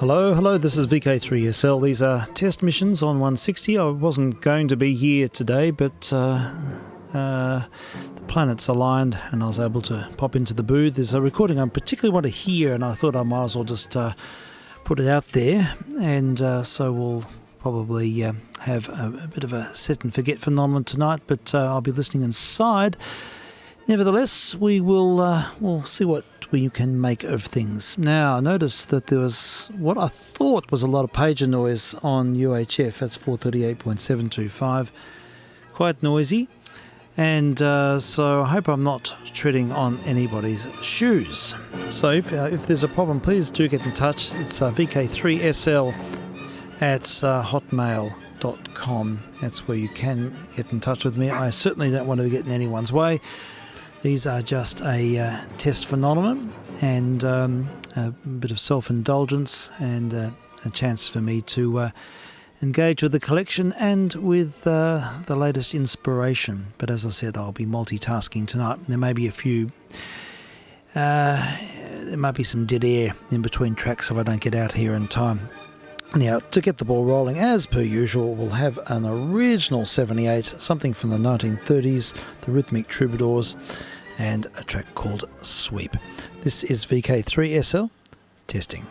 Hello, this is vk3sl. These are test missions on 160. I wasn't going to be here today, but the planets aligned and I was able to pop into the booth. There's a recording I particularly want to hear, and I thought I might as well just put it out there. And so we'll probably have a bit of a set and forget phenomenon tonight, but I'll be listening inside. Nevertheless, we'll see what we can make of things. Now, I noticed that there was what I thought was a lot of pager noise on UHF. That's 438.725. Quite noisy. And so I hope I'm not treading on anybody's shoes. So if there's a problem, please do get in touch. It's vk3sl at hotmail.com. That's where you can get in touch with me. I certainly don't want to get in anyone's way. These are just a test phenomenon and a bit of self-indulgence and a chance for me to engage with the collection and with the latest inspiration. But as I said, I'll be multitasking tonight. There may be a few, there might be some dead air in between tracks if I don't get out here in time. Now, to get the ball rolling, as per usual, we'll have an original 78, something from the 1930s, the Rhythmic Troubadours, and a track called Sweep. This is vk3sl testing.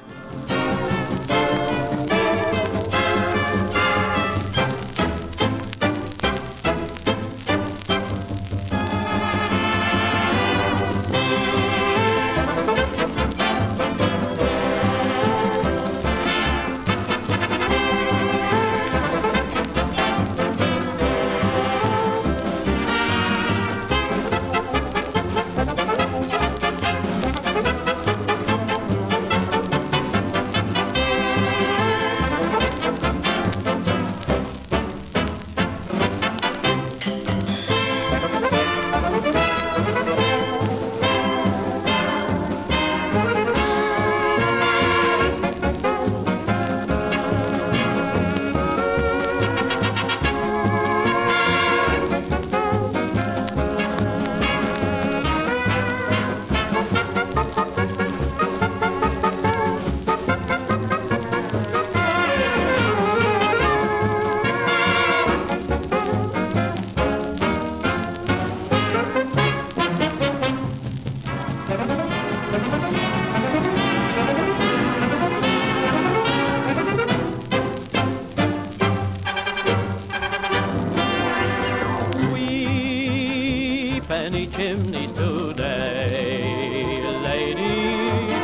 Any chimneys today, lady,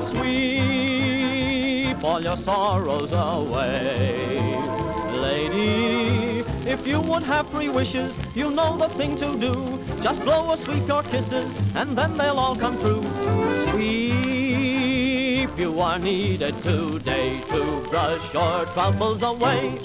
sweep all your sorrows away, lady. If you would have 3 wishes, you know the thing to do. Just blow or sweep your kisses, and then they'll all come true. Sweep, you are needed today to brush your troubles away.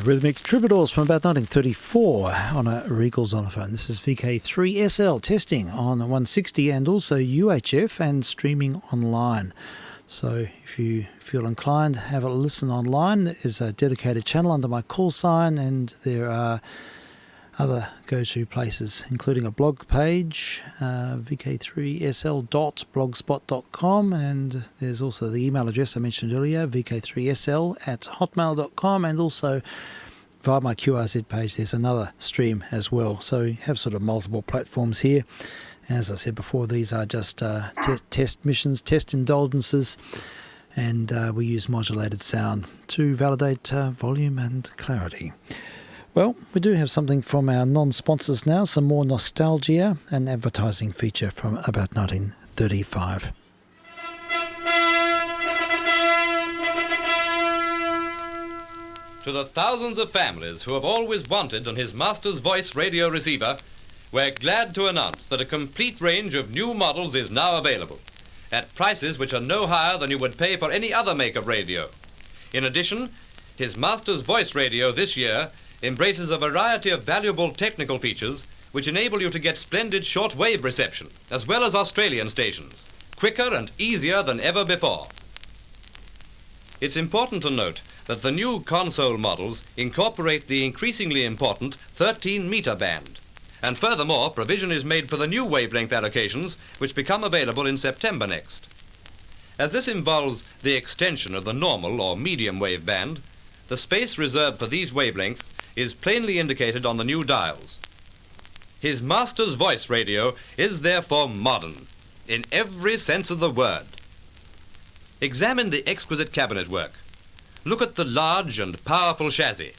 Rhythmic Troubadours from about 1934 on a Regal Xonophone. This is vk3sl testing on 160 and also UHF and streaming online. So if you feel inclined, have a listen online. There's a dedicated channel under my call sign, and there are other go-to places, including a blog page, vk3sl.blogspot.com, and there's also the email address I mentioned earlier, vk3sl at hotmail.com, and also via my QRZ page there's another stream as well. So you have sort of multiple platforms here. As I said before, these are just test missions, test indulgences, and we use modulated sound to validate volume and clarity. Well, we do have something from our non-sponsors now, some more nostalgia, an advertising feature from about 1935. To the thousands of families who have always wanted on his Master's Voice radio receiver, we're glad to announce that a complete range of new models is now available, at prices which are no higher than you would pay for any other make of radio. In addition, his Master's Voice radio this year embraces a variety of valuable technical features which enable you to get splendid short-wave reception, as well as Australian stations, quicker and easier than ever before. It's important to note that the new console models incorporate the increasingly important 13-meter band. And furthermore, provision is made for the new wavelength allocations, which become available in September next. As this involves the extension of the normal or medium wave band, the space reserved for these wavelengths is plainly indicated on the new dials. His Master's Voice radio is therefore modern, in every sense of the word. Examine the exquisite cabinet work. Look at the large and powerful chassis,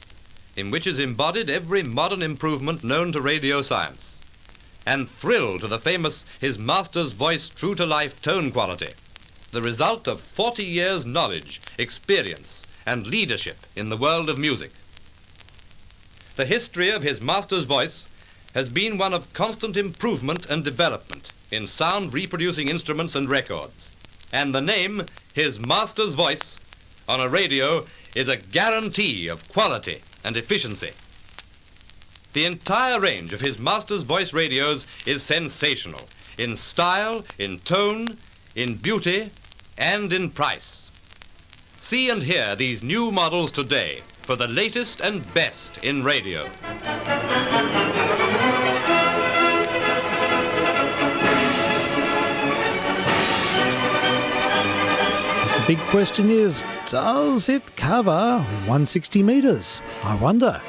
in which is embodied every modern improvement known to radio science. And thrill to the famous His Master's Voice true-to-life tone quality, the result of 40 years' knowledge, experience, and leadership in the world of music. The history of His Master's Voice has been one of constant improvement and development in sound reproducing instruments and records. And the name, His Master's Voice, on a radio is a guarantee of quality and efficiency. The entire range of His Master's Voice radios is sensational in style, in tone, in beauty, and in price. See and hear these new models today for the latest and best in radio. The big question is, does it cover 160 metres? I wonder.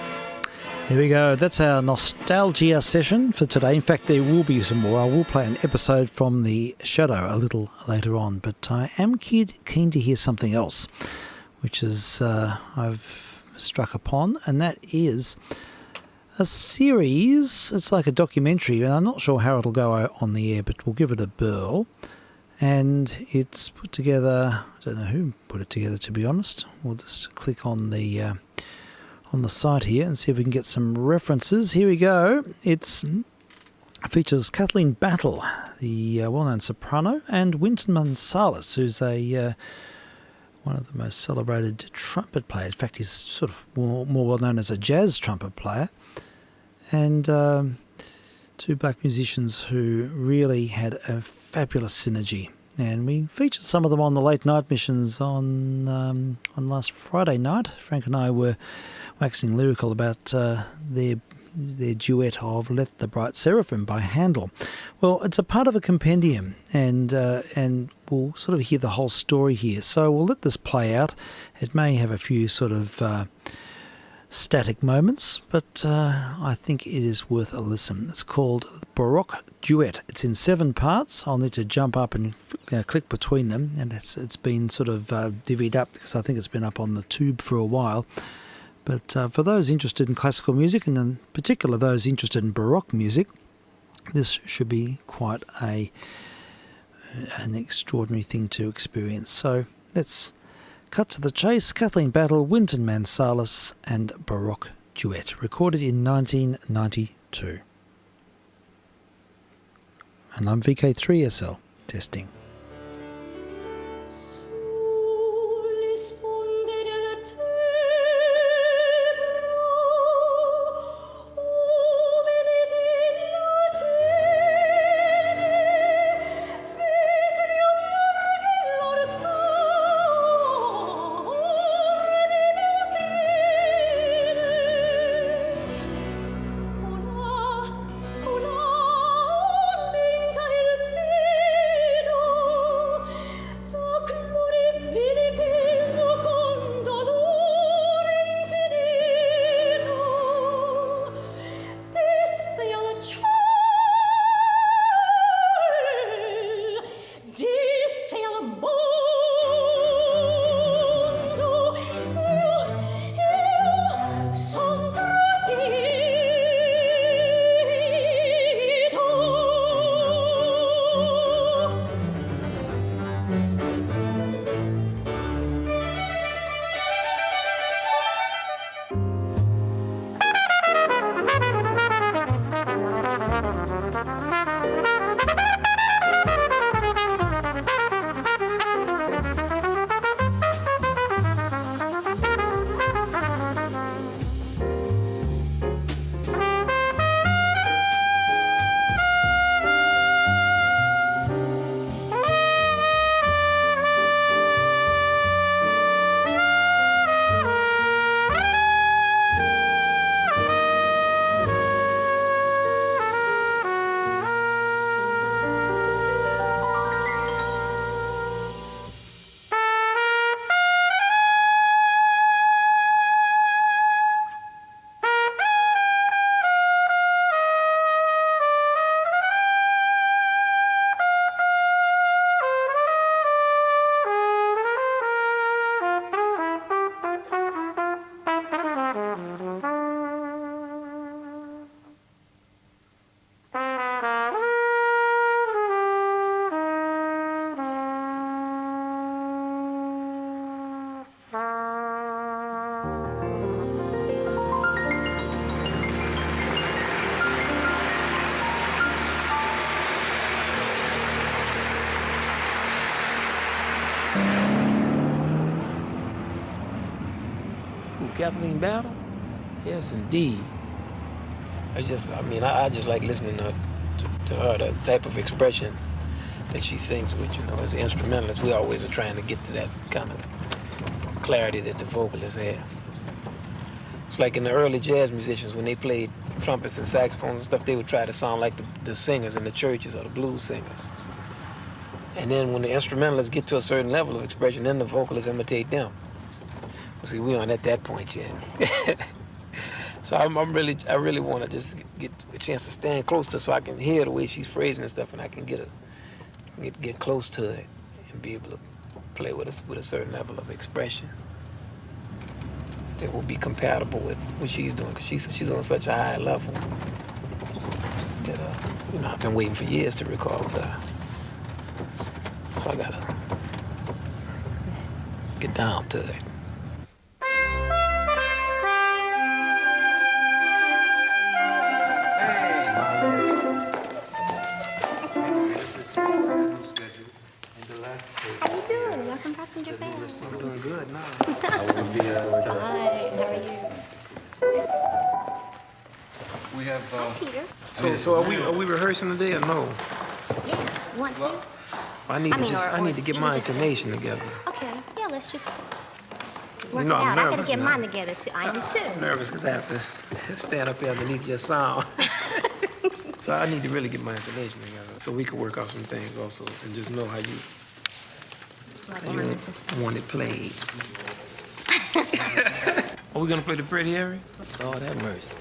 There we go. That's our nostalgia session for today. In fact, there will be some more. I will play an episode from The Shadow a little later on, but I am keen to hear something else, which is I've struck upon, and that is a series. It's like a documentary, and I'm not sure how it'll go on the air, but we'll give it a whirl. And it's put together, I don't know who put it together, to be honest. We'll just click on the site here and see if we can get some references. Here we go. It features Kathleen Battle, the well-known soprano, and Wynton Marsalis, who's one of the most celebrated trumpet players. In fact, he's sort of more well-known as a jazz trumpet player. And two black musicians who really had a fabulous synergy, and we featured some of them on the late night missions on last Friday night. Frank and I were waxing lyrical about their duet of "Let the Bright Seraphim" by Handel. Well, it's a part of a compendium, and we'll sort of hear the whole story here. So we'll let this play out. It may have a few sort of static moments, but I think it is worth a listen. It's called Baroque Duet. It's in 7 parts. I'll need to jump up and click between them, and it's been sort of divvied up because I think it's been up on the tube for a while. But for those interested in classical music, and in particular those interested in Baroque music, this should be quite an extraordinary thing to experience. So let's cut to the chase. Kathleen Battle, Wynton Marsalis, and Baroque Duet, recorded in 1992. And I'm vk3sl, testing. Do Kathleen Battle? Yes, indeed. I just like listening to her, the type of expression that she sings with, you know. As an instrumentalist, we always are trying to get to that kind of clarity that the vocalists have. It's like in the early jazz musicians, when they played trumpets and saxophones and stuff, they would try to sound like the singers in the churches or the blues singers. And then when the instrumentalists get to a certain level of expression, then the vocalists imitate them. Well, see, we aren't at that point yet. So I really want to just get a chance to stand close to her so I can hear the way she's phrasing and stuff, and I can get close to it and be able to play with a certain level of expression that will be compatible with what she's doing, because she's on such a high level that I've been waiting for years to record with her. So I gotta get down to it. How you doing? Welcome back from Japan. I'm doing good now. Hi, how are you? We have. Hi, Peter. So are we rehearsing today or no? Yeah, want to? I need to get my intonation together. Okay, yeah, let's just work You know, it I'm out. I gotta nervous get now. mine together too. I am I'm too. nervous because I have to stand up here underneath your sound. So I need to really get my intonation together so we can work out some things also and just know how you Like ornaments and stuff. want it played. Are we gonna play the Pretty Harry? Lord have mercy.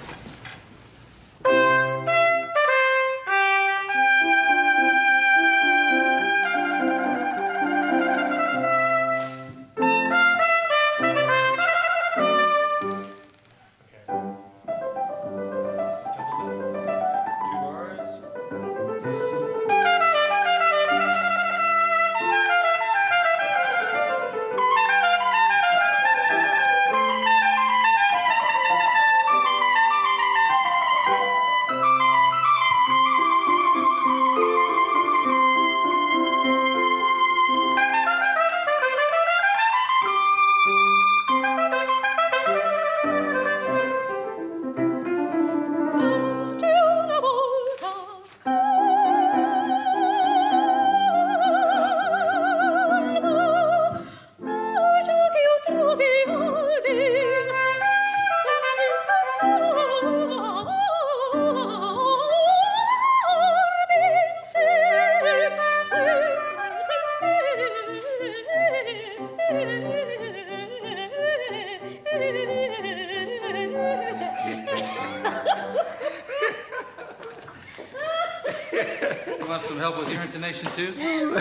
You want some help with your intonation too? Oh,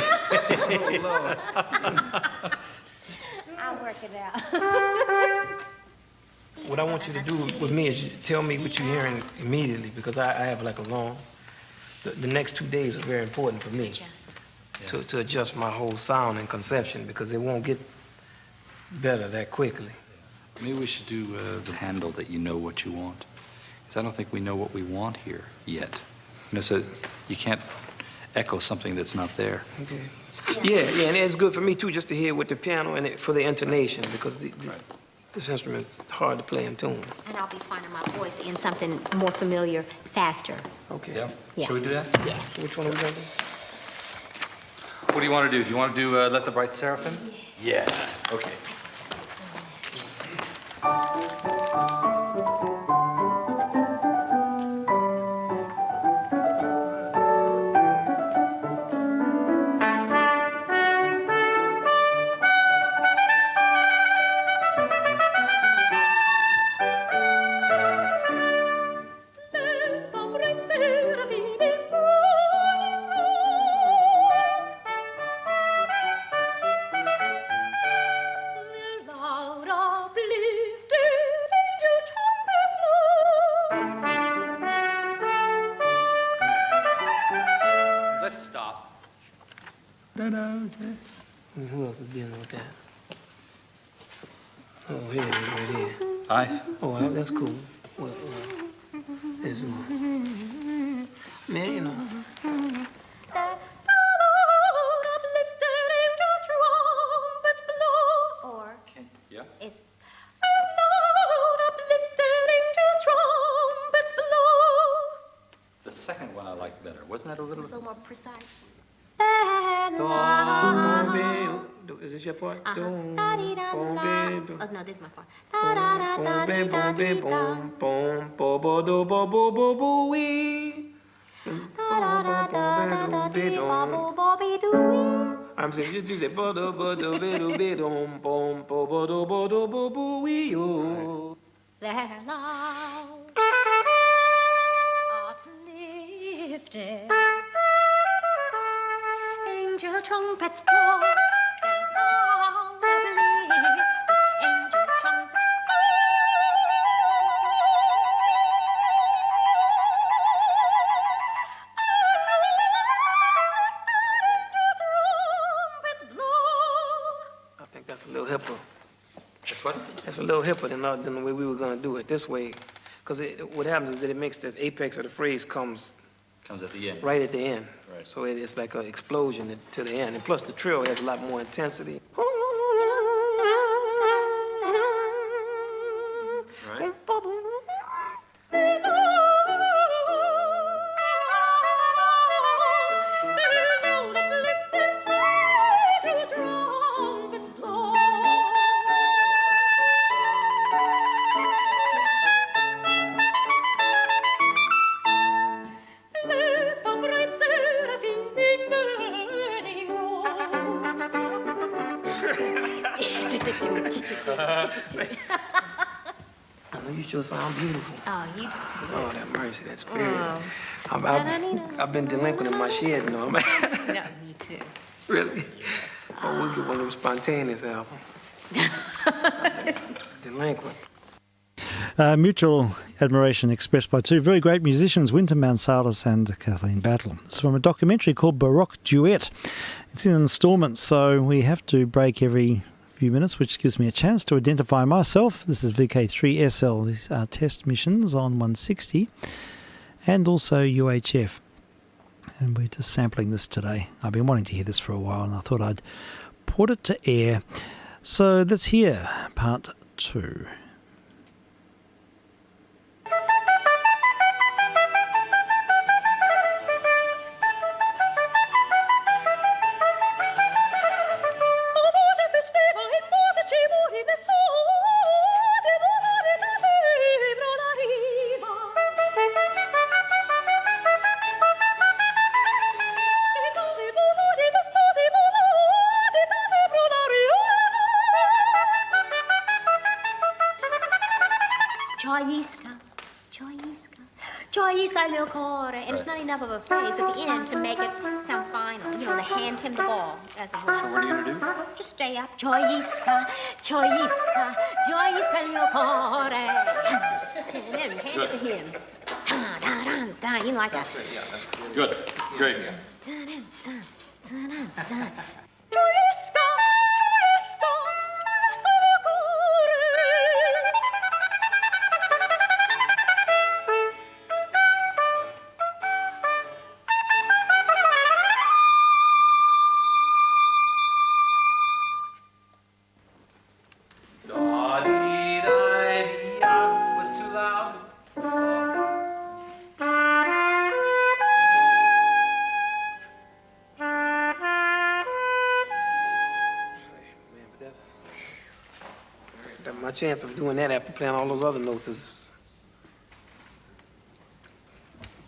Lord. I'll work it out. What I want you to do with me is you tell me what you're hearing immediately, because I have like a long, the next 2 days are very important for me to adjust my whole sound and conception, because it won't get better that quickly. Maybe we should do the handle that you know what you want. Because I don't think we know what we want here yet. You know, so you can't echo something that's not there. Okay. Yeah, and it's good for me too, just to hear with the piano and for the intonation, because this instrument is hard to play in tune. And I'll be finding my voice in something more familiar, faster. Okay. Yeah? Yeah. Should we do that? Yes. Which one are we gonna do? What do you want to do? Do you want to do Let the Bright Seraphim? Yeah. Okay. Let's stop. And who else is dealing with that? Oh, here it is, right here. Oh, that's cool. Well, this one. Man, you know. Or Yeah? it's paradise. Is this your part? Oh, no, this is my part. I'm saying you say Their loud, uplifted, angel trumpets blow. Their loud, uplifted, angel trumpets I think that's a little hipper. That's what? That's a little hipper than the way we were gonna do it this way. Because what happens is that it makes the apex of the phrase comes Comes at the end. right at the end. Right. So it's like an explosion to the end. And plus the trill has a lot more intensity. Right. I know you sure sound beautiful. Oh, you did too. Oh, that mercy, that's great. I've been delinquent in my shed, you know. No, me too. Really? Oh, we'll get one of them spontaneous albums. Delinquent. Mutual admiration expressed by two very great musicians, Winter Mansalis and Kathleen Battle. It's from a documentary called Baroque Duet. It's in installments, so we have to break every few minutes, which gives me a chance to identify myself. This is vk3sl. These are test missions on 160 and also UHF. And we're just sampling this today. I've been wanting to hear this for a while and I thought I'd put it to air. So let's hear part 2. Gioisca il mio cuore. And it's not enough of a phrase at the end to make it sound final. You know, to hand him the ball, as it were. So what are you going to do? Just stay up. Gioisca, Gioisca, Gioisca il mio cuore. And hand it to him. Da, da, da, da. You like that? Good. Great. Da, da, da, da, da, da. Gioisca, Gioisca, Gioisca il mio cuore. Was too loud. Man, but my chance of doing that after playing all those other notes is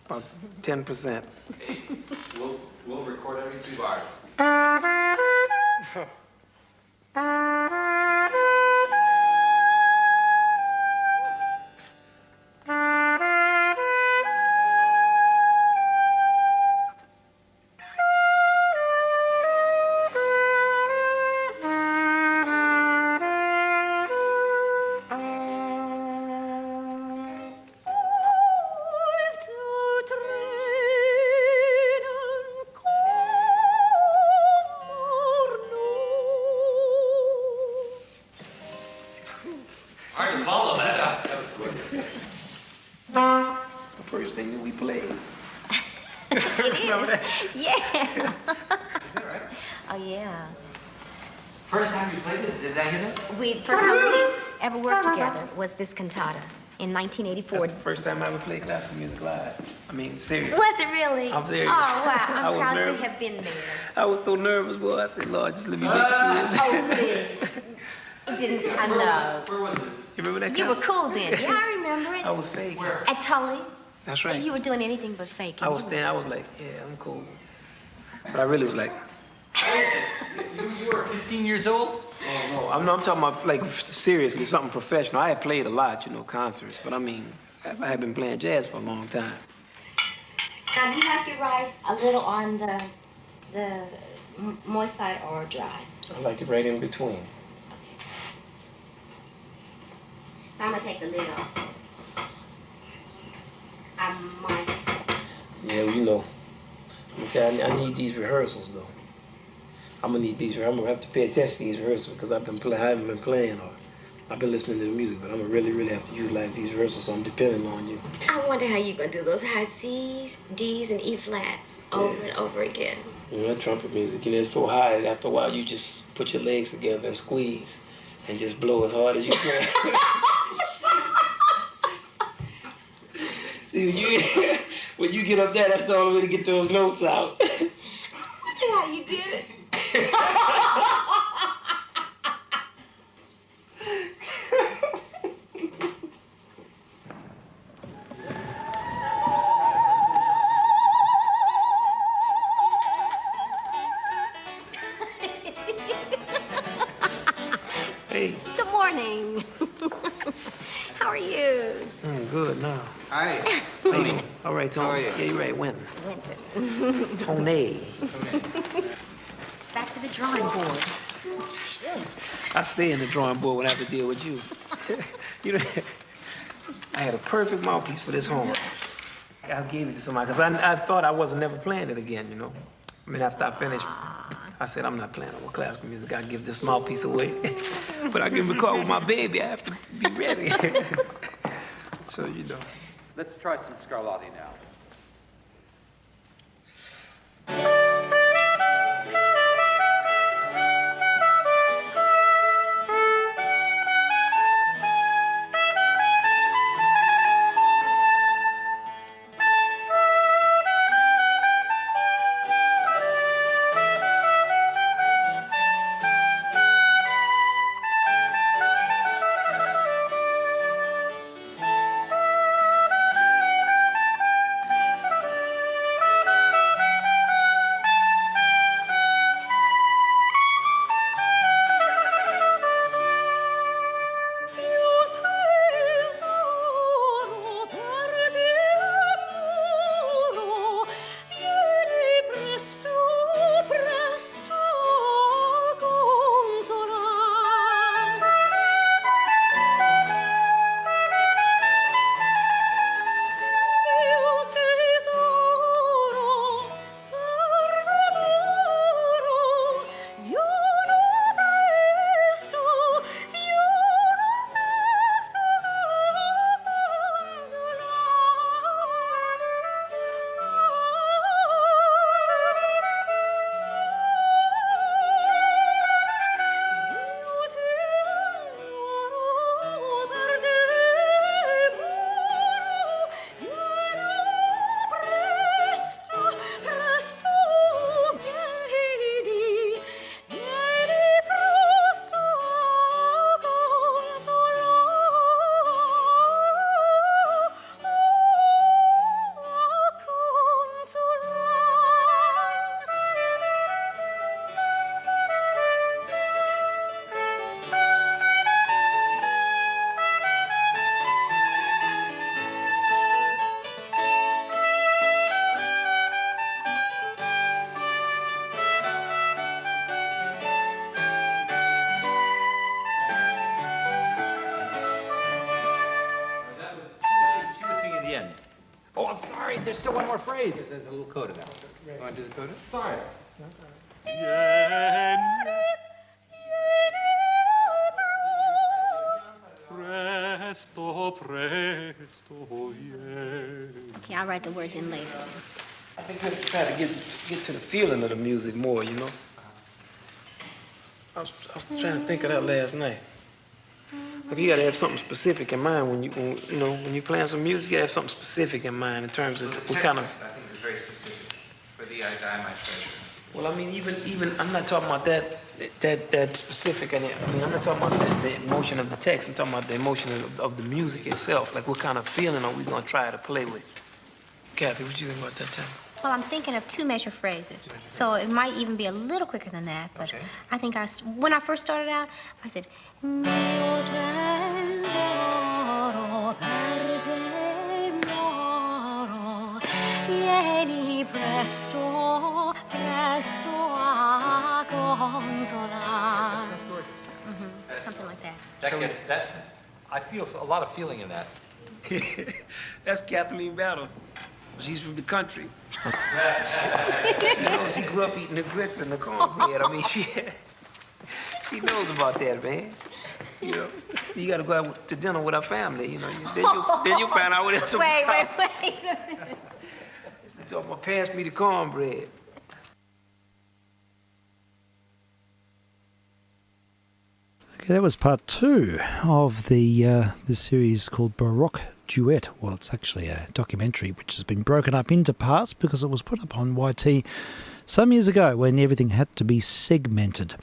about 10%. We'll record every 2 bars. Hard to follow that. That was gorgeous. The first thing that we played. Remember that? Yeah. Is that right? Oh, yeah. First time you played it, did I hit it? The first time we ever worked together was this cantata. in 1984. That's the first time I ever played classical music live. I mean, seriously. Was it really? I'm serious. Oh, wow. I I'm was proud to nervous. have been there. I was so nervous, boy. I said, Lord, just let me make it through this. Oh, please. It didn't sound no. Where was this? You remember that You were concert? cool then. Yeah, I remember it. I was fake. At Tully. That's right. You were doing anything but fake. I was like, yeah, I'm cool. But I really was like, You were 15 years old? oh, no. I'm talking about, like, seriously, something professional. I had played a lot, concerts. But I mean, I had been playing jazz for a long time. Now, do you like your rice a little on the moist side or dry? I like it right in between. So I'm gonna take the lid off. I might. Yeah, well, you know. I need these rehearsals, though. I'm gonna have to pay attention to these rehearsals because I haven't been playing or I've been listening to the music, but I'm gonna really, really have to utilize these rehearsals, so I'm depending on you. I wonder how you're gonna do those high C's, D's, and E flats over and over again. You know, that trumpet music, it's so high, after a while you just put your legs together and squeeze and just blow as hard as you can. See, when you get up there, that's the only way to get those notes out. I wonder how you did it. Hey. Good morning. How are you? Good now. Hi. Tony. All right, Tony. How are you? Yeah, you're right. When? Winter. Tony. Back to the drawing board. I stay in the drawing board when I have to deal with you. I had a perfect mouthpiece for this horn. I gave it to somebody because I thought I wasn't never playing it again, I mean, after I finished, I said, I'm not playing no more classical music. I give this mouthpiece away. But I can record with my baby. I have to be ready. So, Let's try some Scarlatti now. Oh, I'm sorry. There's still one more phrase. There's a little coda now. You want to do the coda? Sorry. Presto, presto, yeah. Okay, I'll write the words in later. I think we have to try to get to the feeling of the music more, I was trying to think of that last night. Like you gotta have something specific in mind when you playing some music. You gotta have something specific in mind in terms of what kind of. I think is very specific. For thee I die, my treasure. Well, I mean, even I'm not talking about that specific. I mean, I'm not talking about the emotion of the text. I'm talking about the emotion of the music itself. Like, what kind of feeling are we gonna try to play with? Kathy, what do you think about that, Tim? Well, I'm thinking of 2 measure phrases, so it might even be a little quicker than that. But Okay. I think when I first started out, I said, "Mio tesoro per te moro, vieni presto, presto a consolar." Something like that. That gets that. I feel a lot of feeling in that. That's Kathleen Battle. She's from the country. She grew up eating the grits and the cornbread. I mean, she knows about that, man. You know, you got to go out to dinner with her family. You know, then you find out what else. Wait. It's to talk about pass me the cornbread. Okay, that was part 2 of the series called Baroque Duet. Well, it's actually a documentary which has been broken up into parts because it was put up on YT some years ago when everything had to be segmented.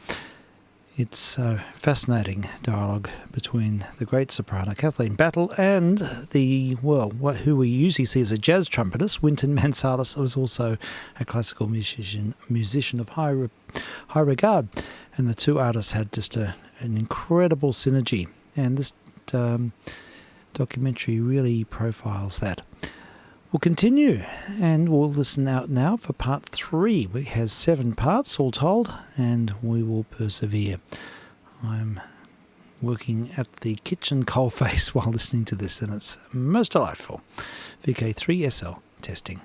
It's a fascinating dialogue between the great soprano Kathleen Battle and who we usually see as a jazz trumpetist, Wynton Marsalis, who was also a classical musician of high regard. And the two artists had just an incredible synergy. And this documentary really profiles that. We'll continue and we'll listen out now for part 3. It has 7 parts all told, and we will persevere. I'm working at the kitchen coalface while listening to this, and it's most delightful. vk3sl testing.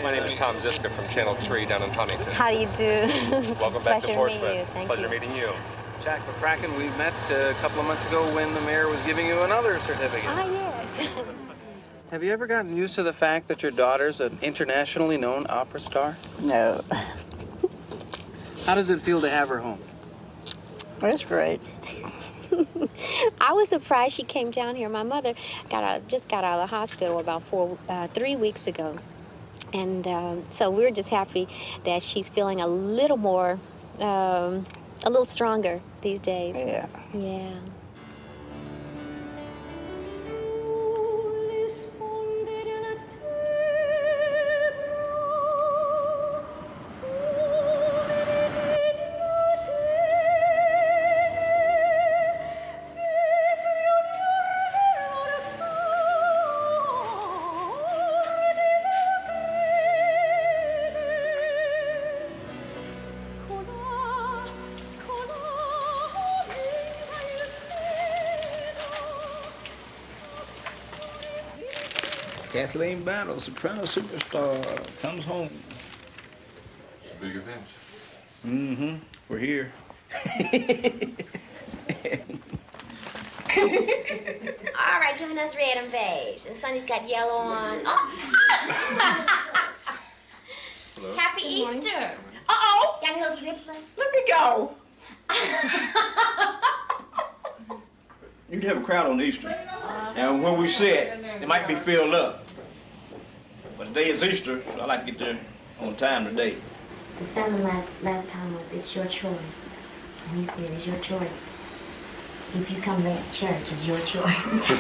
My name is Tom Ziska from Channel 3 down in Huntington. How do you do? Welcome back to Pleasure meeting Portsmouth. you. Thank Pleasure you. meeting you. Jack McCracken, we met a couple of months ago when the mayor was giving you another certificate. Ah, yes. Have you ever gotten used to the fact that your daughter's an internationally known opera star? No. How does it feel to have her home? That's great. I was surprised she came down here. My mother just got out of the hospital about 3 weeks ago. And so we're just happy that she's feeling a little more, a little stronger these days. Yeah. Yeah. Kathleen Battle, soprano superstar, comes home. Big event. Mm-hmm. We're here. All right, giving us red and beige. And Sonny's got yellow on. Oh. Hello. Happy Easter. Uh-oh! Young Hills Ribs, love. Let me go. You can have a crowd on Easter. And when we sit, it might be filled up. But today is Easter, so I like to get there on time today. The sermon last time was, it's your choice. And he said, it's your choice. If you come late to church, it's your choice.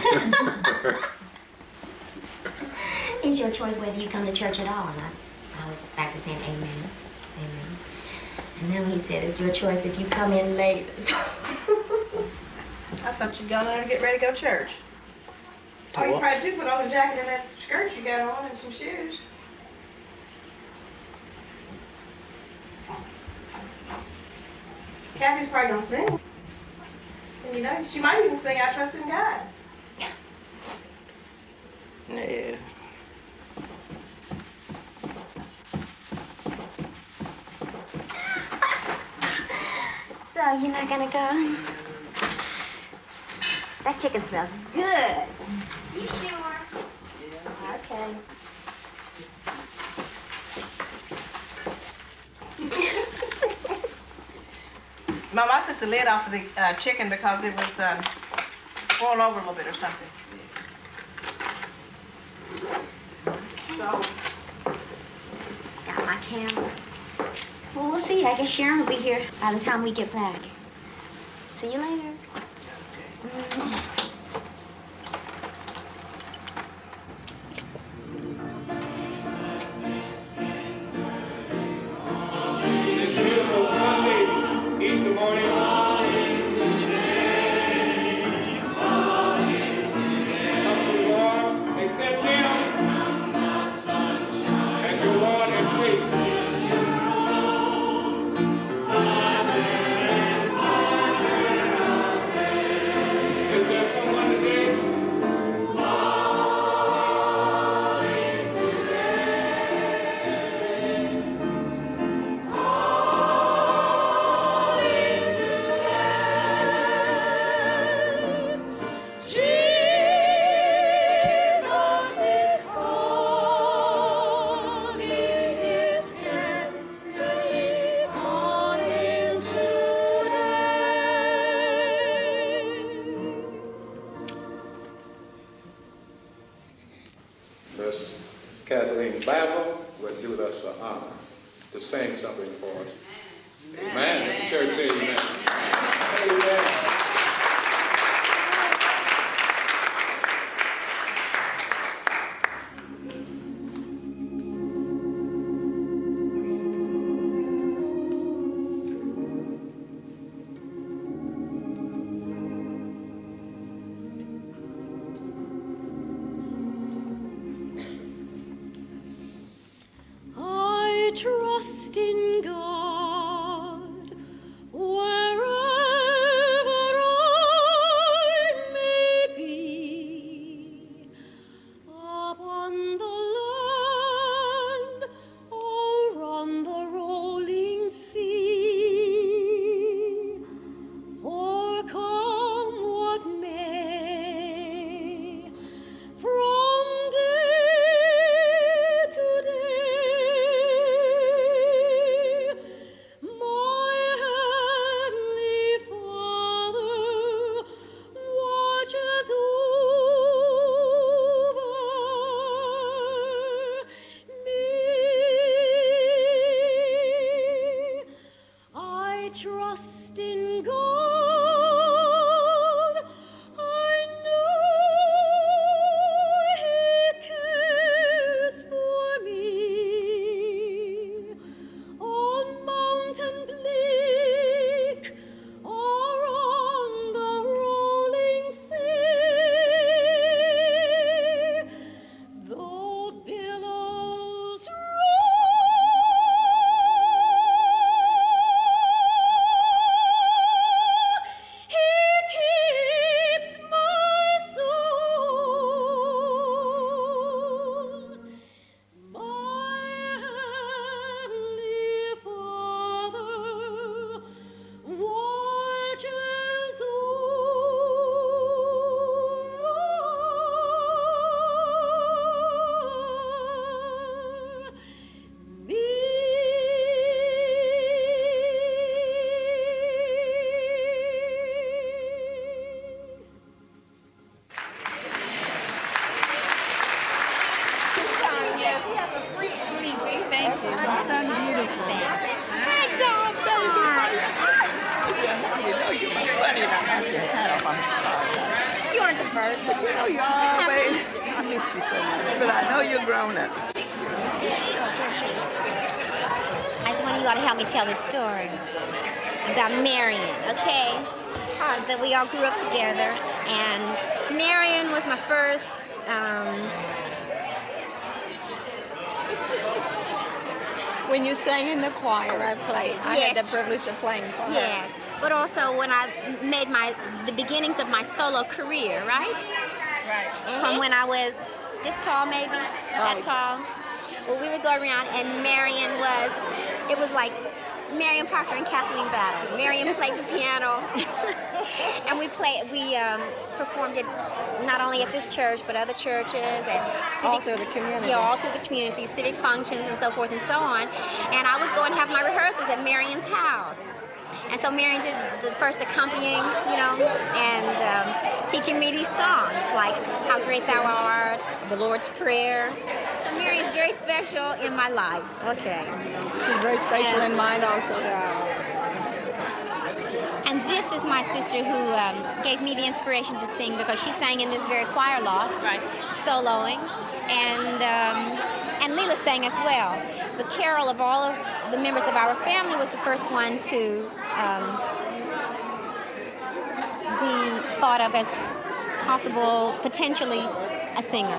It's your choice whether you come to church at all. And I was back to saying amen, amen. And then he said, it's your choice if you come in late. I thought you'd gone there to get ready to go to church. Oh, you probably did put on the jacket and that skirt you got on and some shoes. Kathy's probably gonna sing. And you know, she might even sing I Trust in God. Yeah. So, you're not gonna go? That chicken smells good. You sure? Yeah. Okay. Mom, I took the lid off of the chicken because it was boiled over a little bit or something. So. Got my camera. Well, we'll see. I guess Sharon will be here by the time we get back. See you later. This beautiful Sunday, Easter morning. Come to the Lord, accept Him as your Lord and Savior. Is there someone today? Miss Kathleen Babel would do us the honor to sing something for us. Amen. The church say amen. Amen. I trust in God wherever But you know, you always, I miss you so much, but I know you're grown up. I just want you all to help me tell this story about Marion, okay? That we all grew up together, and Marion was my first. When you sang in the choir, I had the privilege of playing choir. Yes, but also when I made the beginnings of my solo career, right? Right. From when I was this tall, maybe, that tall. Well, we would go around, and it was like Marion Parker and Kathleen Battle. Marion played the piano, and we performed it not only at this church, but other churches and all through the community. Yeah, all through the community, civic functions and so forth and so on. And I would go and have my rehearsals at Marion's house. And so Marion did the first accompanying, and teaching me these songs like How Great Thou Art, the Lord's Prayer. So Marion is very special in my life. Okay. She's very special in mine also. And this is my sister who gave me the inspiration to sing, because she sang in this very choir loft, soloing, and Leela sang as well. But Carol, of all of the members of our family, was the first one to be thought of as possible, potentially a singer.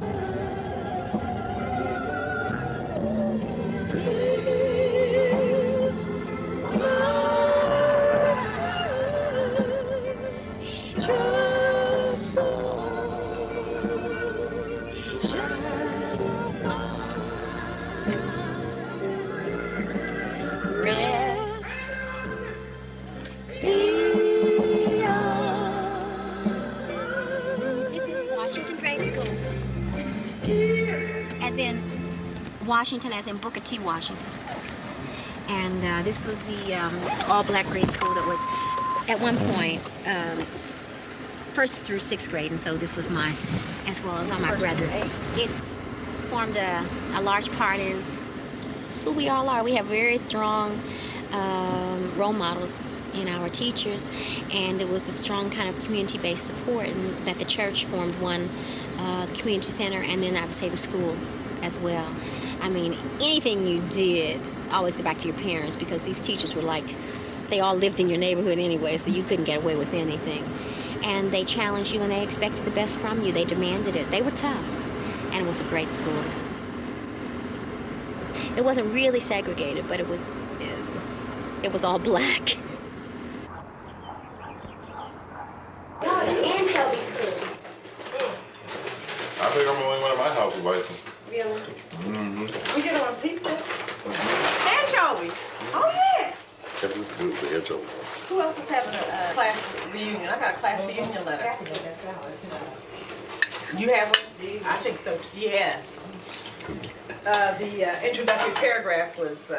Washington, as in Booker T. Washington. And this was the all-black grade school that was, at one point, first through sixth grade, and so this was as well as all my brethren. It's formed a large part in who we all are. We have very strong role models in our teachers, and it was a strong kind of community-based support, and that the church formed one, the community center, and then I would say the school as well. I mean, anything you did, always go back to your parents, because these teachers were like, they all lived in your neighborhood anyway, so you couldn't get away with anything. And they challenged you, and they expected the best from you. They demanded it. They were tough, and it was a great school. It wasn't really segregated, but it was all black. Anchovy food. I think I'm the only one at my house who likes them. Really? Mm-hmm. We get them on pizza. Anchovy. Oh, yes. This is good, the anchovy. Who else is having a class reunion? I got a class reunion letter. You have one? I think so. Yes. The introductory paragraph was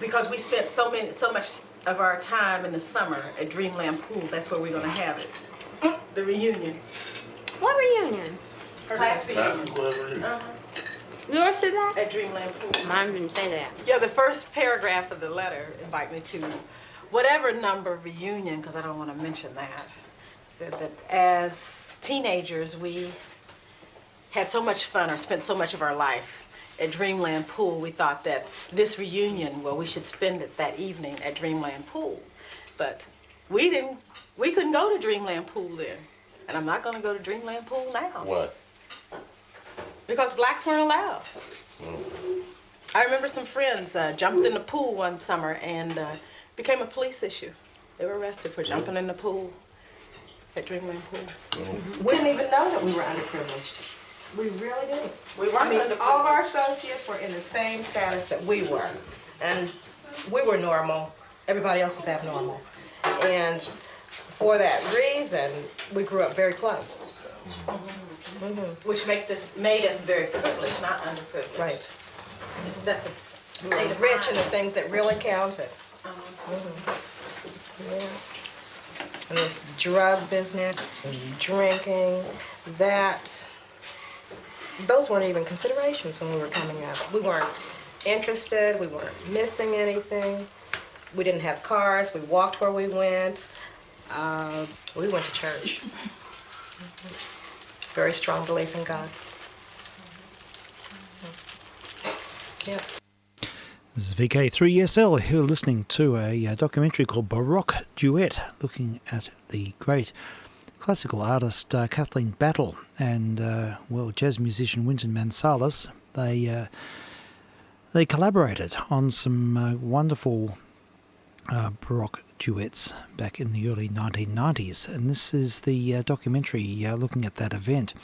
because we spent so much of our time in the summer at Dreamland Pool. That's where we're going to have it. The reunion. What reunion? Class reunion. Yours to that? At Dreamland Pool. Mine didn't say that. Yeah, the first paragraph of the letter invite me to whatever number reunion, because I don't want to mention that. Said that as teenagers we had so much fun, or spent so much of our life at Dreamland Pool. We thought that this reunion, well, we should spend it that evening at Dreamland Pool. But we couldn't go to Dreamland Pool then. And I'm not going to go to Dreamland Pool now. Why? Because blacks weren't allowed. I remember some friends jumped in the pool one summer and became a police issue. They were arrested for jumping in the pool at Dreamland Pool. We didn't even know that we were underprivileged. We really didn't. We weren't underprivileged. All of our associates were in the same status that we were. And we were normal. Everybody else was abnormal. And for that reason, we grew up very close. Which made us very privileged, not underprivileged. Right. That's a We state were of rich mind. in the things that really counted. Yeah. And this drug business, drinking, those weren't even considerations when we were coming up. We weren't interested, we weren't missing anything. We didn't have cars, we walked where we went. We went to church. Very strong belief in God. Yeah. This is vk3sl. You're listening to a documentary called Baroque Duet, looking at the great classical artist Kathleen Battle and jazz musician Wynton Marsalis. They collaborated on some wonderful Baroque duets back in the early 1990s, and this is the documentary looking at that event.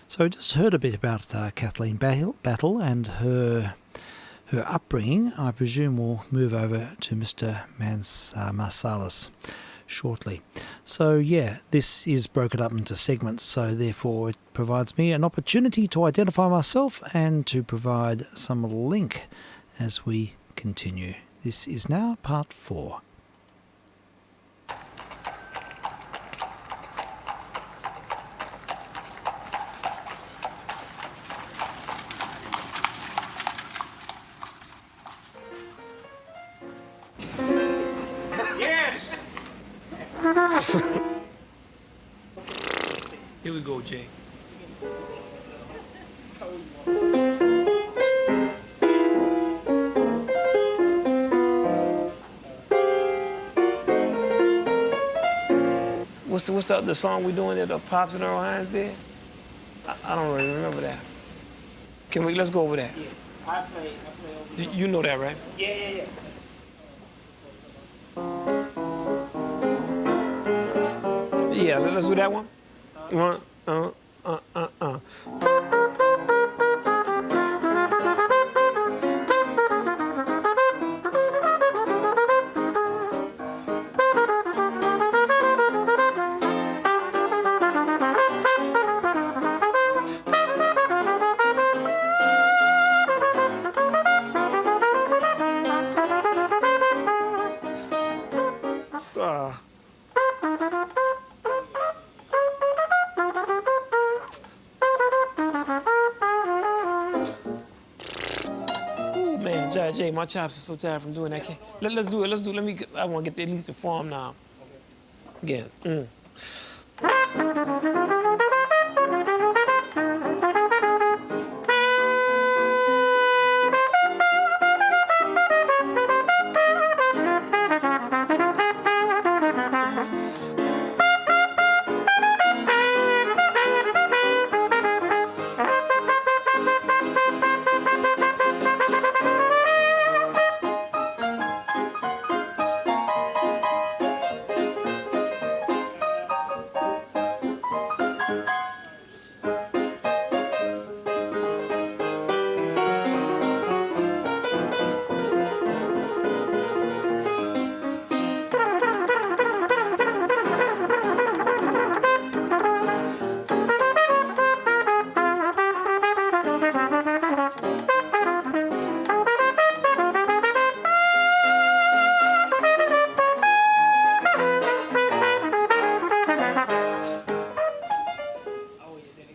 So I just heard a bit about Kathleen Battle and her upbringing. I presume we'll move over to Mr. Marsalis shortly. So yeah, this is broken up into segments, so therefore it provides me an opportunity to identify myself and to provide some link as we continue. This is now part 4. Yes! Here we go, Jay. What's the song we doing that Pops and Earl Hines did? I don't really remember that. Let's go over that. Yeah, I play over You know that, right? Yeah. Yeah, let's do that one. Jay, my chops are so tired from doing that. Let's do it. I want to get at least the form now. Again.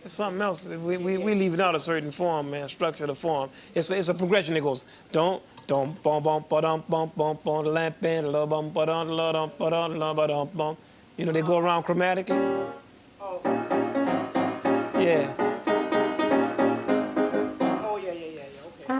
Something else, we leave it out a certain form, man, structure of the form. It's a progression that goes don't bum bum ba dum bum bum bum the lamp band la bum ba dum la dum ba dum la ba dum bum. You know, they go around chromatically. Oh. Yeah. Oh yeah, okay.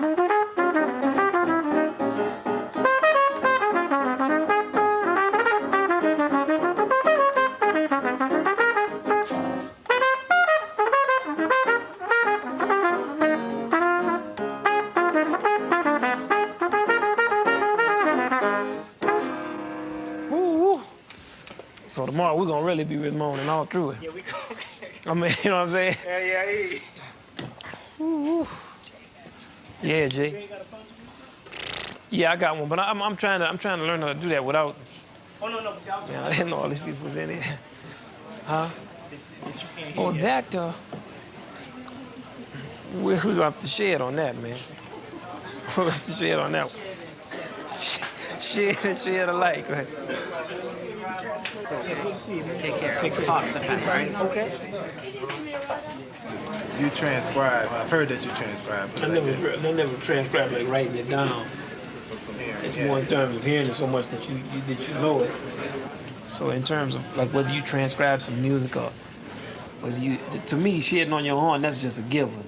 So tomorrow we're gonna really be with moaning all through it. Yeah, we go. I mean, you know what I'm saying? Yeah. Yeah, Jay. Yeah, I got one, but I'm trying to learn how to do that without. Oh no, but see, I was I didn't know all these people was in it. Huh? that you can't Oh, hear that. We're gonna have to shed on that, man. We're gonna have to shed on that one. Shed alike, right? Take care. Talk sometime, right? Okay. You transcribe. I've heard that you transcribe. I never transcribe like writing it down. It's more in terms of hearing it so much that you know it. So in terms of like whether you transcribe some music or But to me, shedding on your horn, that's just a given.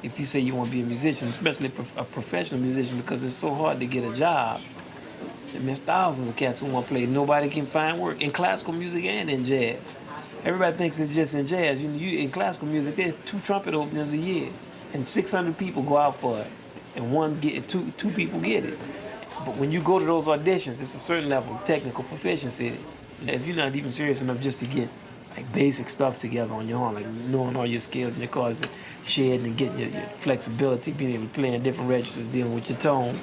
If you say you want to be a musician, especially a professional musician, because it's so hard to get a job. There's thousands of cats who want to play. Nobody can find work in classical music and in jazz. Everybody thinks it's just in jazz. In classical music, there's 2 trumpet openings a year, and 600 people go out for it, and two people get it. But when you go to those auditions, it's a certain level of technical proficiency. If you're not even serious enough just to get like basic stuff together on your horn, like knowing all your skills and your chords, shedding and getting your flexibility, being able to play in different registers, dealing with your tone.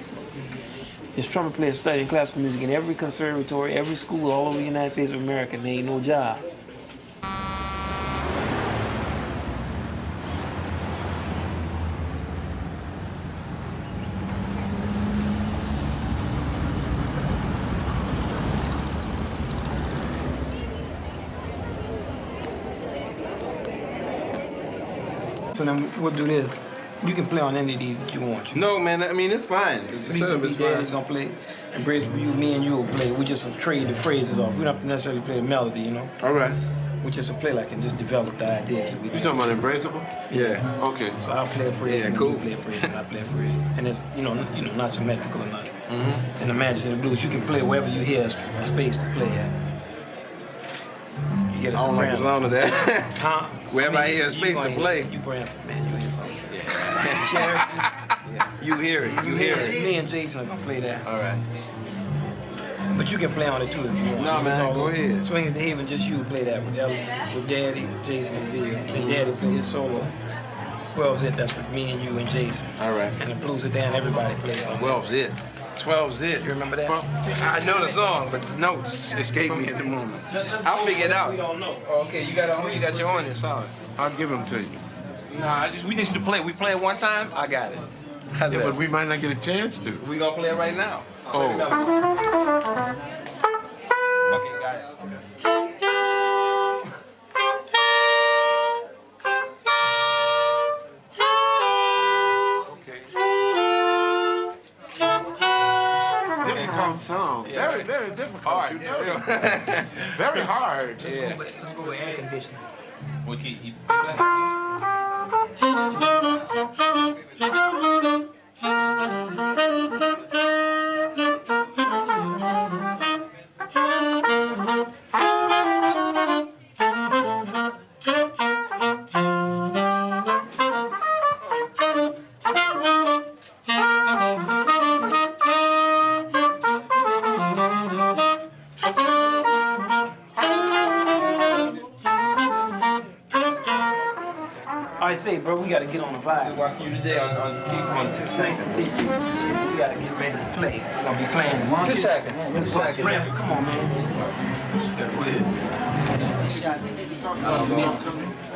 There's trumpet players studying classical music in every conservatory, every school all over the United States of America, and there ain't no job. So then we'll do this. You can play on any of these that you want. No, man, I mean, it's fine. The setup is fine. Daddy's gonna play, and Brace, me and you will play. We just trade the phrases off. We don't have to necessarily play the melody, you know? All right. We just play like and just develop the ideas. You talking about Embraceable? Yeah. Okay. So I'll play a phrase, Yeah, and cool. you play a phrase, and I play a phrase. And it's, not symmetrical or nothing. In the Magic of the Blues, you can play wherever you hear a space to play at. You get a I don't like the sound of that. Huh? Wherever I hear a space to play. You Branford, man, you hear something. Yeah. You hear it. You hear it. Me and Jason are gonna play that. All right. But you can play on it too if you want. No, man, go ahead. Swing at the Haven, just you play that with Daddy, Jason, and Bill. And Daddy play his solo. 12's it, that's with me and you and Jason. All right. And the Blues It Down, everybody plays on 12's it. 12's it. You remember that? Well, I know the song, but the notes escape me at the moment. I'll figure it out. We don't know. Okay, you got your own in solid. I'll give them to you. Nah, we just play. We play it one time. I got it. How's Yeah, that? but we might not get a chance to. We gonna play it right now. Oh. Okay, got it. Difficult song. Yeah. Very, very difficult. Hard. You know? Very hard. Yeah. Let's go with air conditioning. We keep. I say, bro, we gotta get on the vibe. Watching you today on It's nice to take you. We gotta get ready to play. We're gonna be playing. 2 seconds. 2 seconds. Branford, come on, man.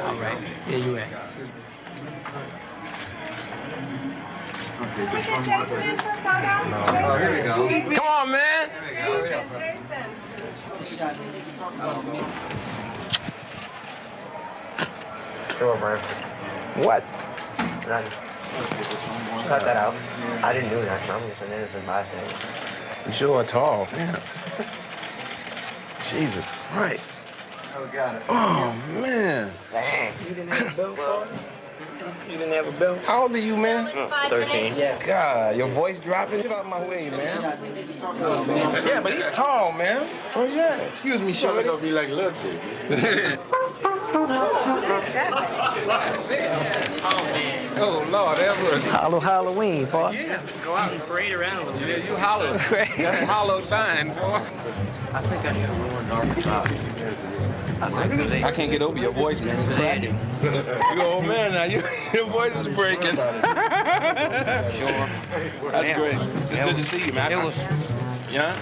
All right. Yeah, you at. Oh, here we go. Come on, man. Come on, Branford. What? Nothing. Cut that out. I didn't do that. I'm just an innocent bystander. You sure are tall. Yeah. Jesus Christ. Oh, man. Dang. You didn't have a belt for it? You didn't have a belt? How old are you, man? 13. God, your voice dropping. Get out of my way, man. Yeah, but he's tall, man. What's that? Excuse me, You're shorty. gonna be like Lutzy. Oh, Lord, Everett. Halloween, boy. Yeah. Go out and parade around a little bit. You hollowed. That's hollowed dying, boy. I think I should have worn darker socks. I I can't get over your voice, man. It's cracking. You old man now. Your voice is breaking. Sure. That's great. It's good to see you, man. It was, Yeah?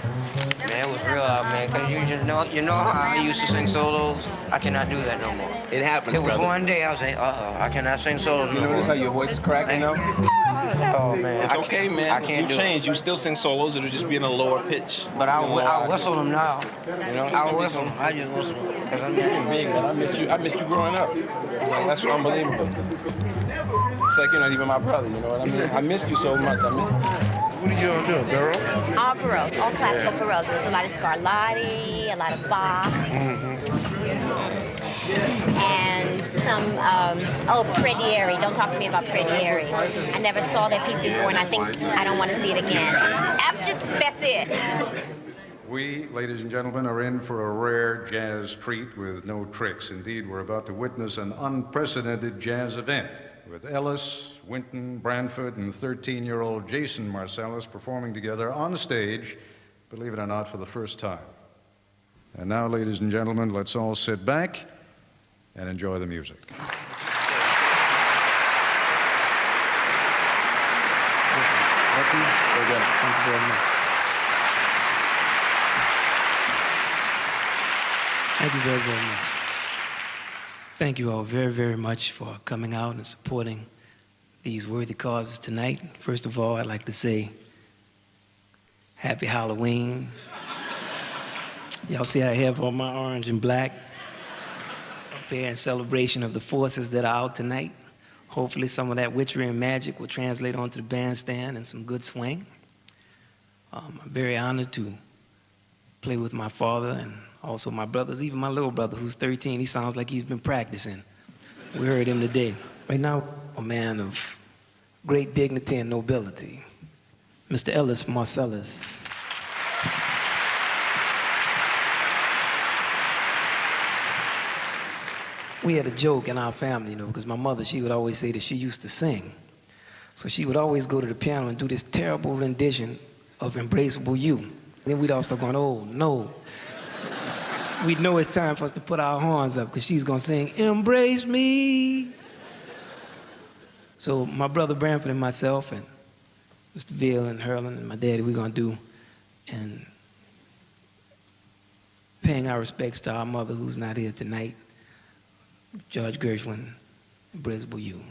man, it was real out, man. Cause you know how I used to sing solos? I cannot do that no more. It happened, It was brother. one day I was like, I cannot sing solos You no notice how more. your voice is cracking now? Oh man, It's okay, man. I can't you do change. it. You still sing solos. It'll just be in a lower pitch. But I'll whistle them now. You know, I'll whistle them. I just whistle them. Cause I'm Human being, man. I missed you growing up. That's unbelievable. It's like you're not even my brother. You know what I mean? I missed you so much. What are you gonna do, Baroque? All Baroque, all classical Baroque. There's a lot of Scarlatti, a lot of Bach. and some, Predieri. Don't talk to me about Predieri. I never saw that piece before, and I think I don't want to see it again. That's it. We, ladies and gentlemen, are in for a rare jazz treat with no tricks. Indeed, we're about to witness an unprecedented jazz event with Ellis, Winton, Branford, and 13-year-old Jason Marcellus performing together on stage, believe it or not, for the first time. And now, ladies and gentlemen, let's all sit back and enjoy the music. Thank you very much. Thank you very, very much. Thank you all very, very much for coming out and supporting these worthy causes tonight. First of all, I'd like to say Happy Halloween. Y'all see I have on my orange and black up here in celebration of the forces that are out tonight. Hopefully some of that witchery and magic will translate onto the bandstand and some good swing. I'm very honored to play with my father and also my brothers, even my little brother who's 13. He sounds like he's been practicing. We heard him today. Right now, a man of great dignity and nobility, Mr. Ellis Marcellus. We had a joke in our family, you know, because my mother, she would always say that she used to sing. So she would always go to the piano and do this terrible rendition of Embraceable You. And then we'd all start going, oh, no. We'd know it's time for us to put our horns up because she's going to sing, Embrace Me. So my brother Branford and myself and Mr. Veal and Herlin and my daddy, we're going to do, and paying our respects to our mother who's not here tonight, George Gershwin, Embraceable You.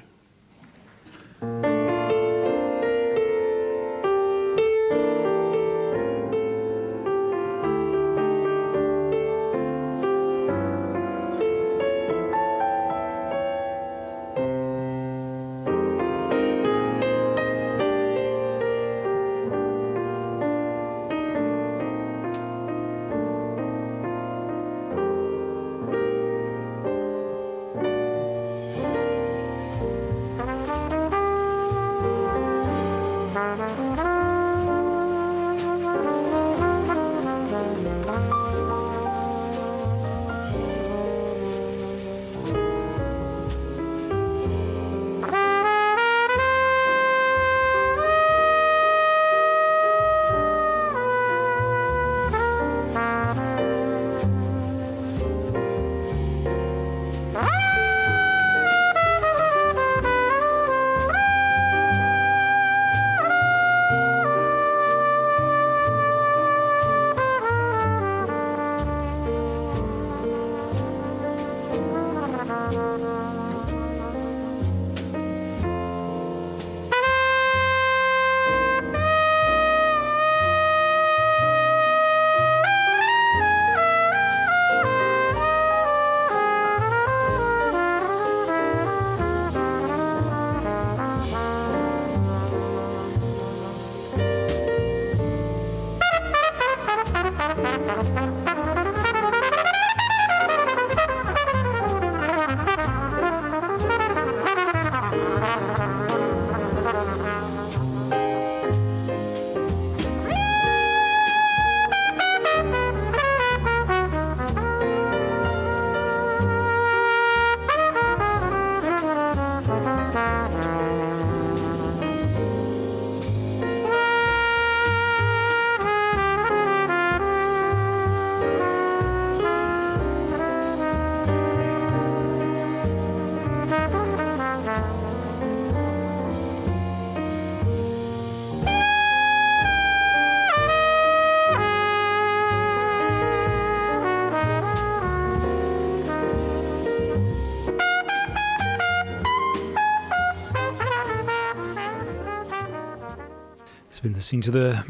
Been listening to the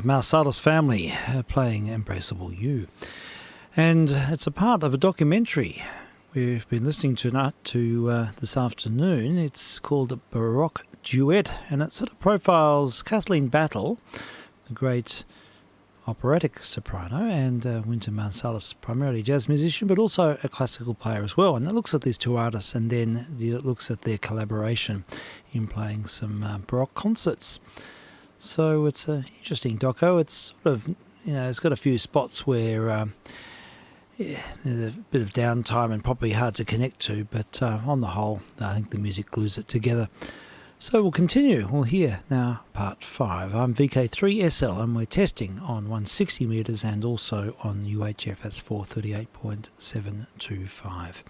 Marcellus family playing Embraceable You. And it's a part of a documentary we've been listening to this afternoon. It's called a Baroque Duet, and it sort of profiles Kathleen Battle, the great operatic soprano, and Wynton Marsalis, primarily a jazz musician, but also a classical player as well. And it looks at these two artists, and then it looks at their collaboration in playing some Baroque concerts. So it's an interesting doco. It's sort of, it's got a few spots where there's a bit of downtime and probably hard to connect to, but on the whole, I think the music glues it together. So we'll continue. We'll hear now part 5. I'm vk3sl, and we're testing on 160 metres and also on UHF, that's 438.725.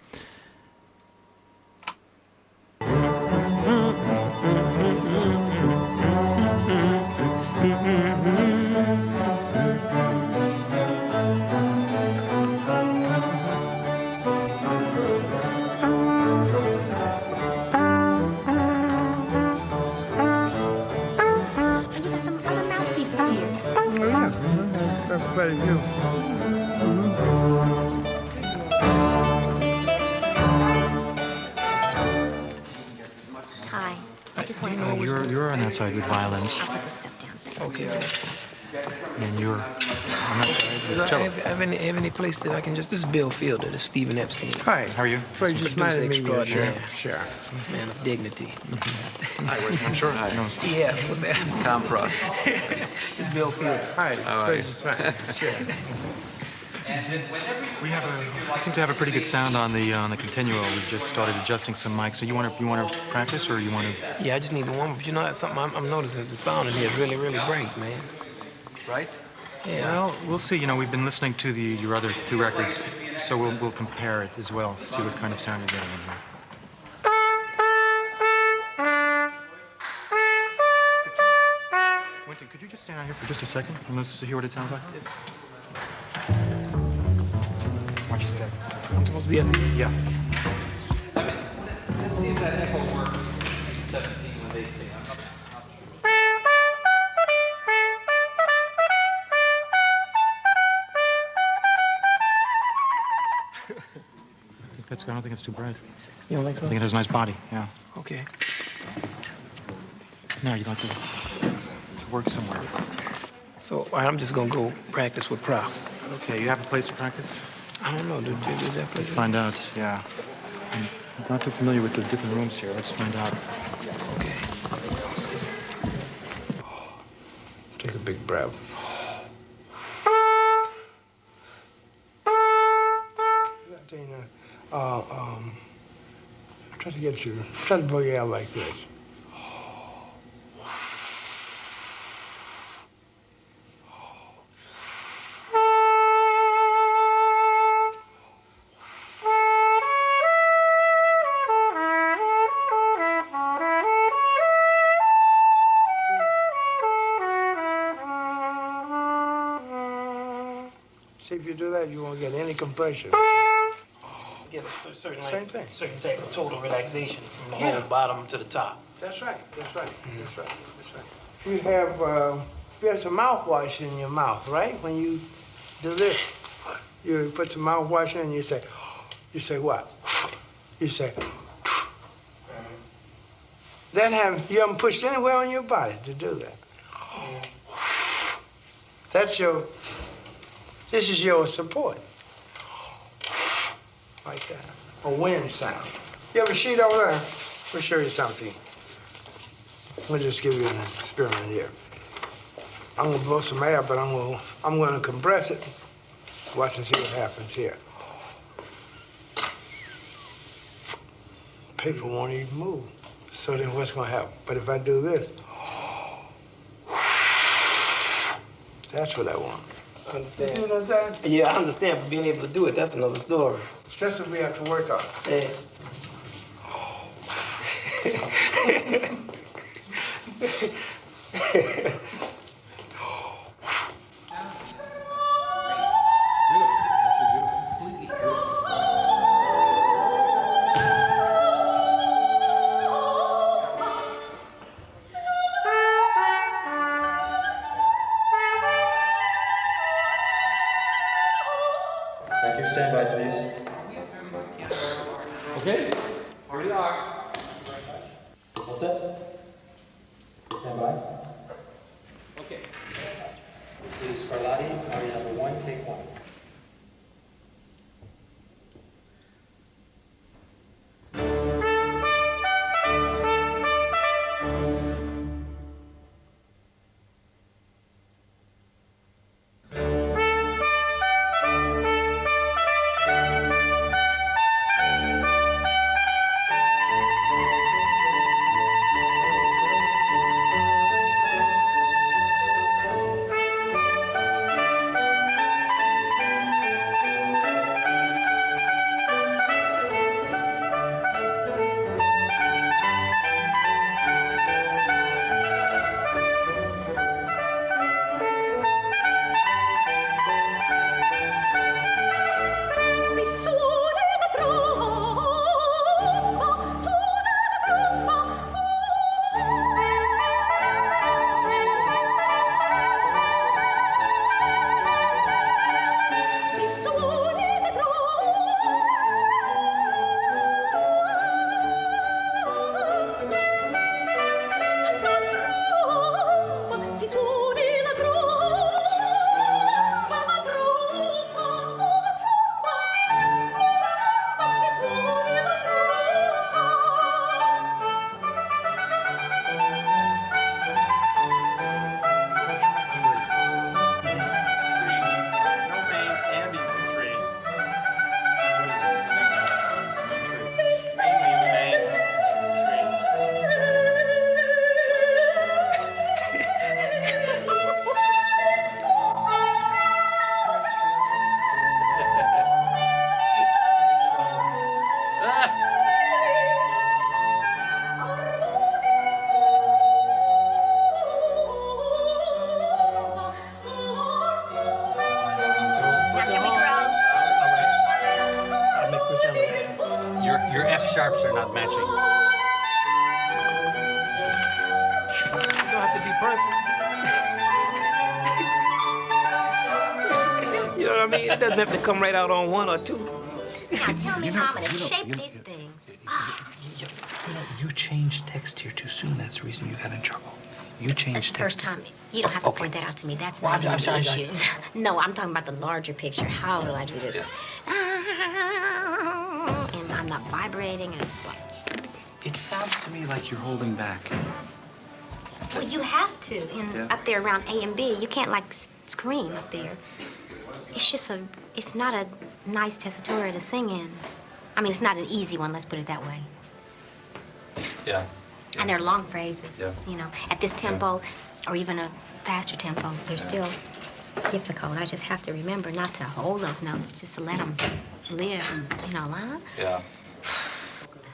Very good. Hi. I just want to Oh, you're on that side with violins. I'll put this stuff down. Okay. And you're on that side Do with I cello. have any place that I can just... This is Bill Fielder, this is Stephen Epstein. Hi, how are you? Pleasure Producer smiling me. extraordinaire. Sure. Man of dignity. Hi, I'm sure. Hi. TF, what's that? Tom Frost. It's Bill Fielder. Hi, are you? pleasure smiling. Sure. We seem to have a pretty good sound on the continuo. We've just started adjusting some mics. So you want to practice, or you want to? Yeah, I just need the one. But you know, something I'm noticing is the sound in here is really, really bright, man. Right? Yeah. Well, we'll see. We've been listening to your other 2 records, so we'll compare it as well to see what kind of sound you're getting in here. Wynton, could you just stand out here for just a second and let's hear what it sounds like? Watch your step. It's supposed to be up here. Yeah. Let's see if that echo works. 17 when they sing. I don't think it's too bright. You don't think so? I think it has a nice body, yeah. Okay. Now you'd like to work somewhere. So all right, I'm just gonna go practice with Prof. Okay, you have a place to practice? I don't know. Is that place? Let's find out, yeah. I'm not too familiar with the different rooms here. Let's find out. Okay. Take a big breath. Try to blow your out like this. See, if you do that, you won't get any compression. Get a certain, Same thing. certain type of total relaxation from the Yeah. whole bottom to the top. That's right. That's right. That's right. That's right. You have some mouthwash in your mouth, right? When you do this, you put some mouthwash in and you say what? You say, you haven't pushed anywhere on your body to do that. This is your support. Like that. A wind sound. You have a sheet over there? We'll show you something. We'll just give you an experiment here. I'm gonna blow some air, but I'm gonna compress it. Watch and see what happens here. Paper won't even move. So then what's gonna happen? But if I do this, that's what I want. Understand? You see what I'm saying? Yeah, I understand. But being able to do it, that's another story. That's what we have to work on. Yeah. Thank you. Stand by, please. Okay, here we are. What's that? Stand by. Okay. Please Scarlatti, aria number 1, take 1. Your F sharps are not matching. You don't have to be perfect. You know what I mean? It doesn't have to come right out on 1 or 2. Now tell me how I'm gonna shape these things. You changed text here too soon. That's the reason you got in trouble. You changed That's the text. first time. You don't have to point that out to me. That's not I'm the sorry, issue. No, I'm talking about the larger picture. How do I do this? And I'm not vibrating, and it's like... It sounds to me like you're holding back. Well, you have to. Up there around A and B, you can't, like, scream up there. It's just it's not a nice tessitura to sing in. I mean, it's not an easy one, let's put it that way. Yeah. And they're long phrases, Yeah. you know. At this tempo, or even a faster tempo, they're still difficult. I just have to remember not to hold those notes, just to let them live, you know, huh? Yeah.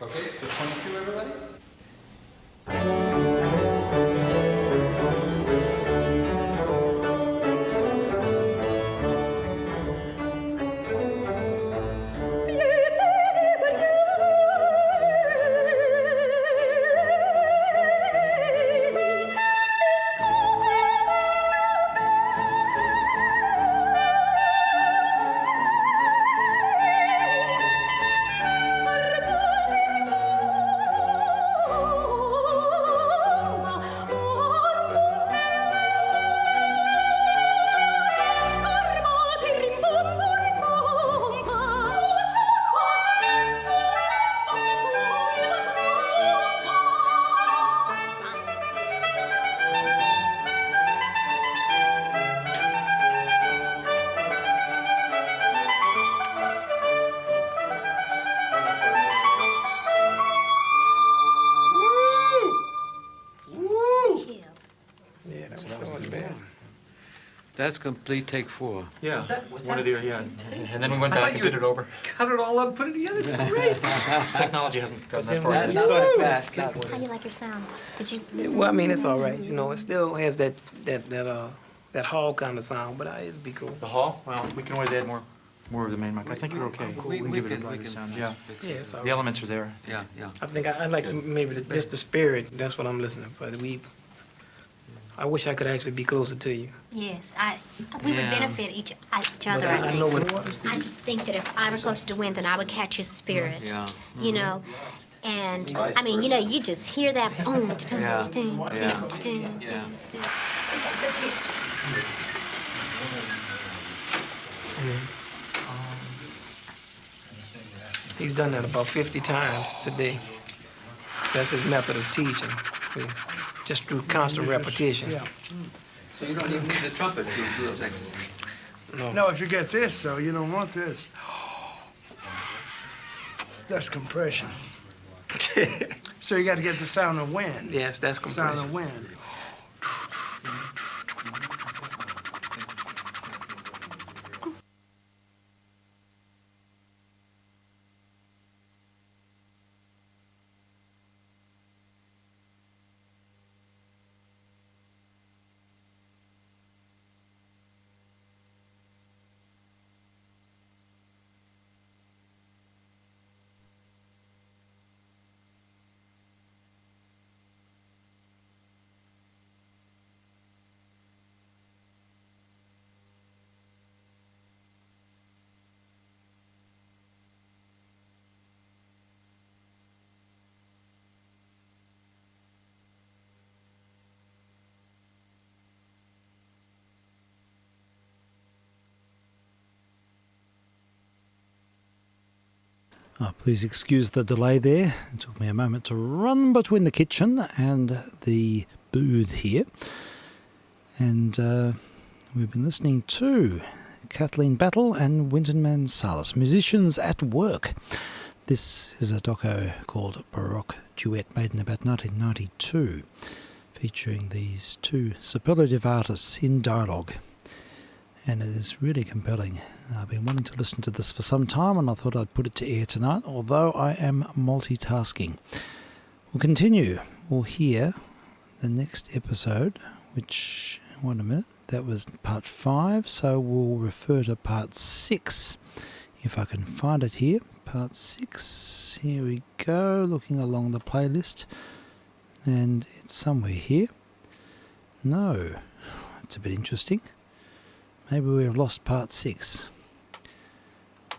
Okay, so 22, everybody? That's complete take 4. Yeah, Was that one of the, yeah. And then we went back and did it over. Cut it all up, put it together. It's great. Technology hasn't gotten that far When yet. we started fast. How do you like your sound? Did you listen? Well, I mean, it's all right. You know, it still has that hall kind of sound, but it'd be cool. The hall? Well, we can always add more of the main mic. I think you're okay. We can give it a brighter sound. Yeah. Yeah, it's all The right. elements are there. Yeah, yeah. I think I like maybe just the spirit. That's what I'm listening for. I wish I could actually be closer to you. Yes, we would benefit each other, But I I know think. what. I just think that if I were closer to Wynton, I would catch his spirit, Yeah. you know? And, I mean, you know, you just hear that boom, Yeah. He's done that about 50 times today. That's his method of teaching. Just through constant repetition. Yeah. So you don't even need the trumpet to do those exercises? No, if you get this, though, you don't want this. That's compression. So you got to get the sound of wind. Yes, that's compression. Sound of wind. Oh, please excuse the delay there. It took me a moment to run between the kitchen and the booth here. And we've been listening to Kathleen Battle and Wynton Mansalis, musicians at work. This is a doco called Baroque Duet, made in about 1992, featuring these two superlative artists in dialogue. And it is really compelling. I've been wanting to listen to this for some time, and I thought I'd put it to air tonight, although I am multitasking. We'll continue. We'll hear the next episode, which, wait a minute, that was part 5, so we'll refer to part 6, if I can find it here. Part 6, here we go, looking along the playlist, and it's somewhere here. No, it's a bit interesting. Maybe we have lost part 6.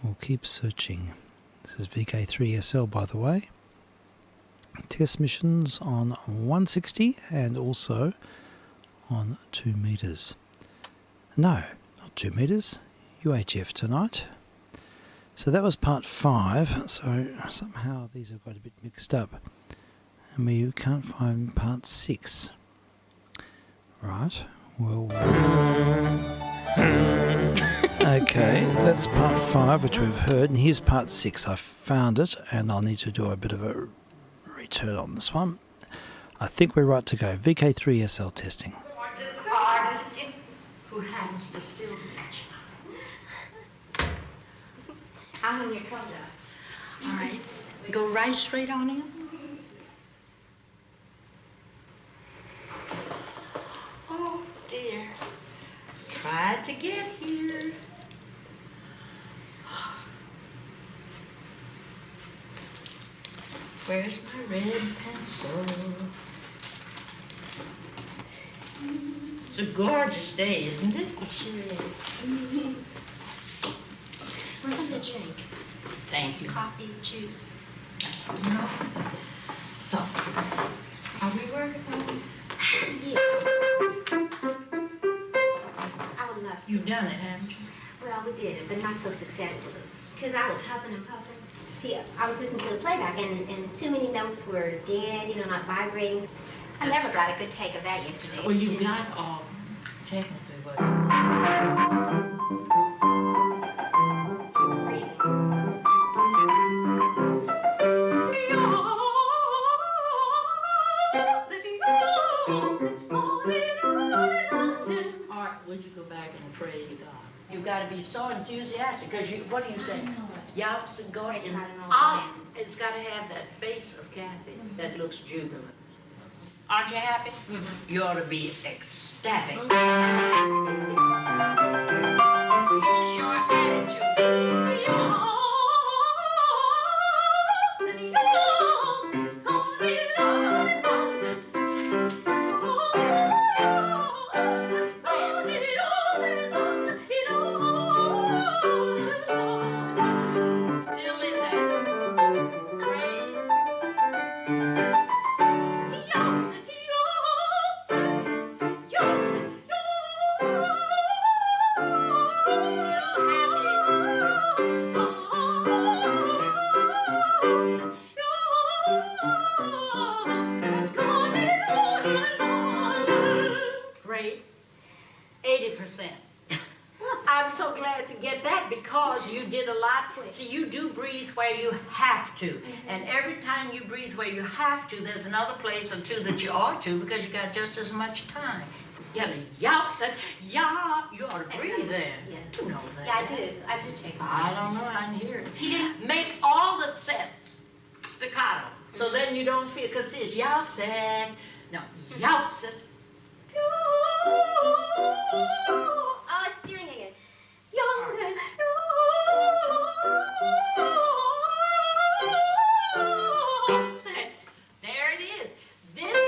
We'll keep searching. This is vk3sl, by the way. Test missions on 160 and also on 2 meters. No, not 2 meters. UHF tonight. So that was part 5. So somehow these have got a bit mixed up. And we can't find part 6. Right. Well... Okay, that's part 5, which we've heard, and here's part 6. I found it, and I'll need to do a bit of a return on this one. I think we're right to go. VK3SL testing. The artist who hands the still picture. I'm in your cover. All right, go right straight on in. Oh dear, tried to get here. Where's my red pencil? It's a gorgeous day, isn't it? It sure is. What's in the drink? Thank you. Coffee, juice. No. So, are we working on? Yeah. I would love to. You've done it, haven't you? Well, we did it, but not so successfully. Because I was huffing and puffing. See, I was listening to the playback, and too many notes were dead, not vibrating. I never got a good take of that yesterday. Well, you got all technically what. Art, would you go back and praise God? You've got to be so enthusiastic, because what do you say? Yaps and going. It's not an all It's got to have that face of Kathy that looks jubilant. Aren't you happy? Mm-hmm. You ought to be ecstatic. Here's your attitude. Still in that craze. grade? 80%. I'm so glad to get that because you did a lot. See, you do breathe where you have to. And every time you breathe where you have to, there's another place or two that you ought to because you got just as much time. You gotta yelp, say, yeah, you ought to breathe then. Yeah. You know that. Yeah, I do take it. I don't know, I didn't hear it. He didn't make all the sets staccato. So then you don't feel, because it's yelps it. No, yelps it. Oh, it's steering again. There it is. This.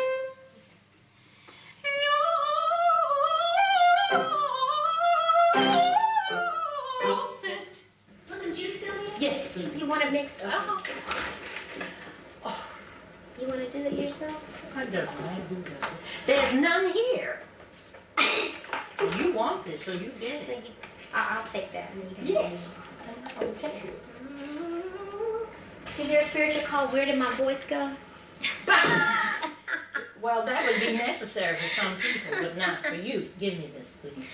Wasn't you still here? Yes, please. You want it mixed up? You want to do it yourself? I don't want to do that. There's none here. You want this, so you get it. I'll take that. And you can Yes. Okay. Is there a spiritual call, Where Did My Voice Go? Well, that would be necessary for some people, but not for you. Give me this, please.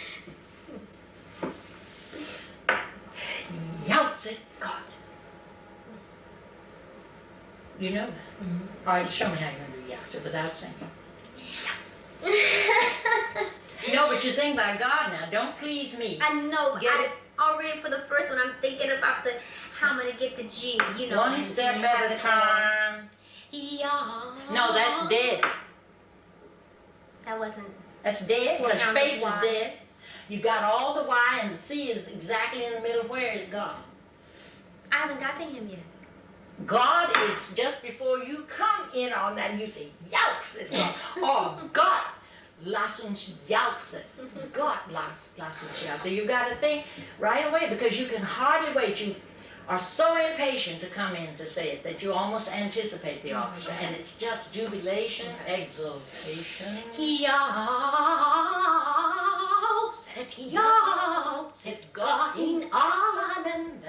Yelps it, God. You know that? All right, show me how you're going to do yelps it without singing. No, but you think by God now. Don't please me. I know. Get it? Already for the first one, I'm thinking about how I'm going to get the G, you know. One step at a time. Yeah. No, that's dead. That wasn't. That's dead, because Well, space is Y. dead. You got all the Y, and the C is exactly in the middle. Where is God? I haven't got to him yet. God is just before you come in on that, and you say, yelps it. Oh, God, lass uns yelps it. God, lass uns yelps it. You got to think right away, because you can hardly wait. You are so impatient to come in to say it that you almost anticipate the orchestra, and it's just jubilation, exultation. Yelps it, Gott in Adem.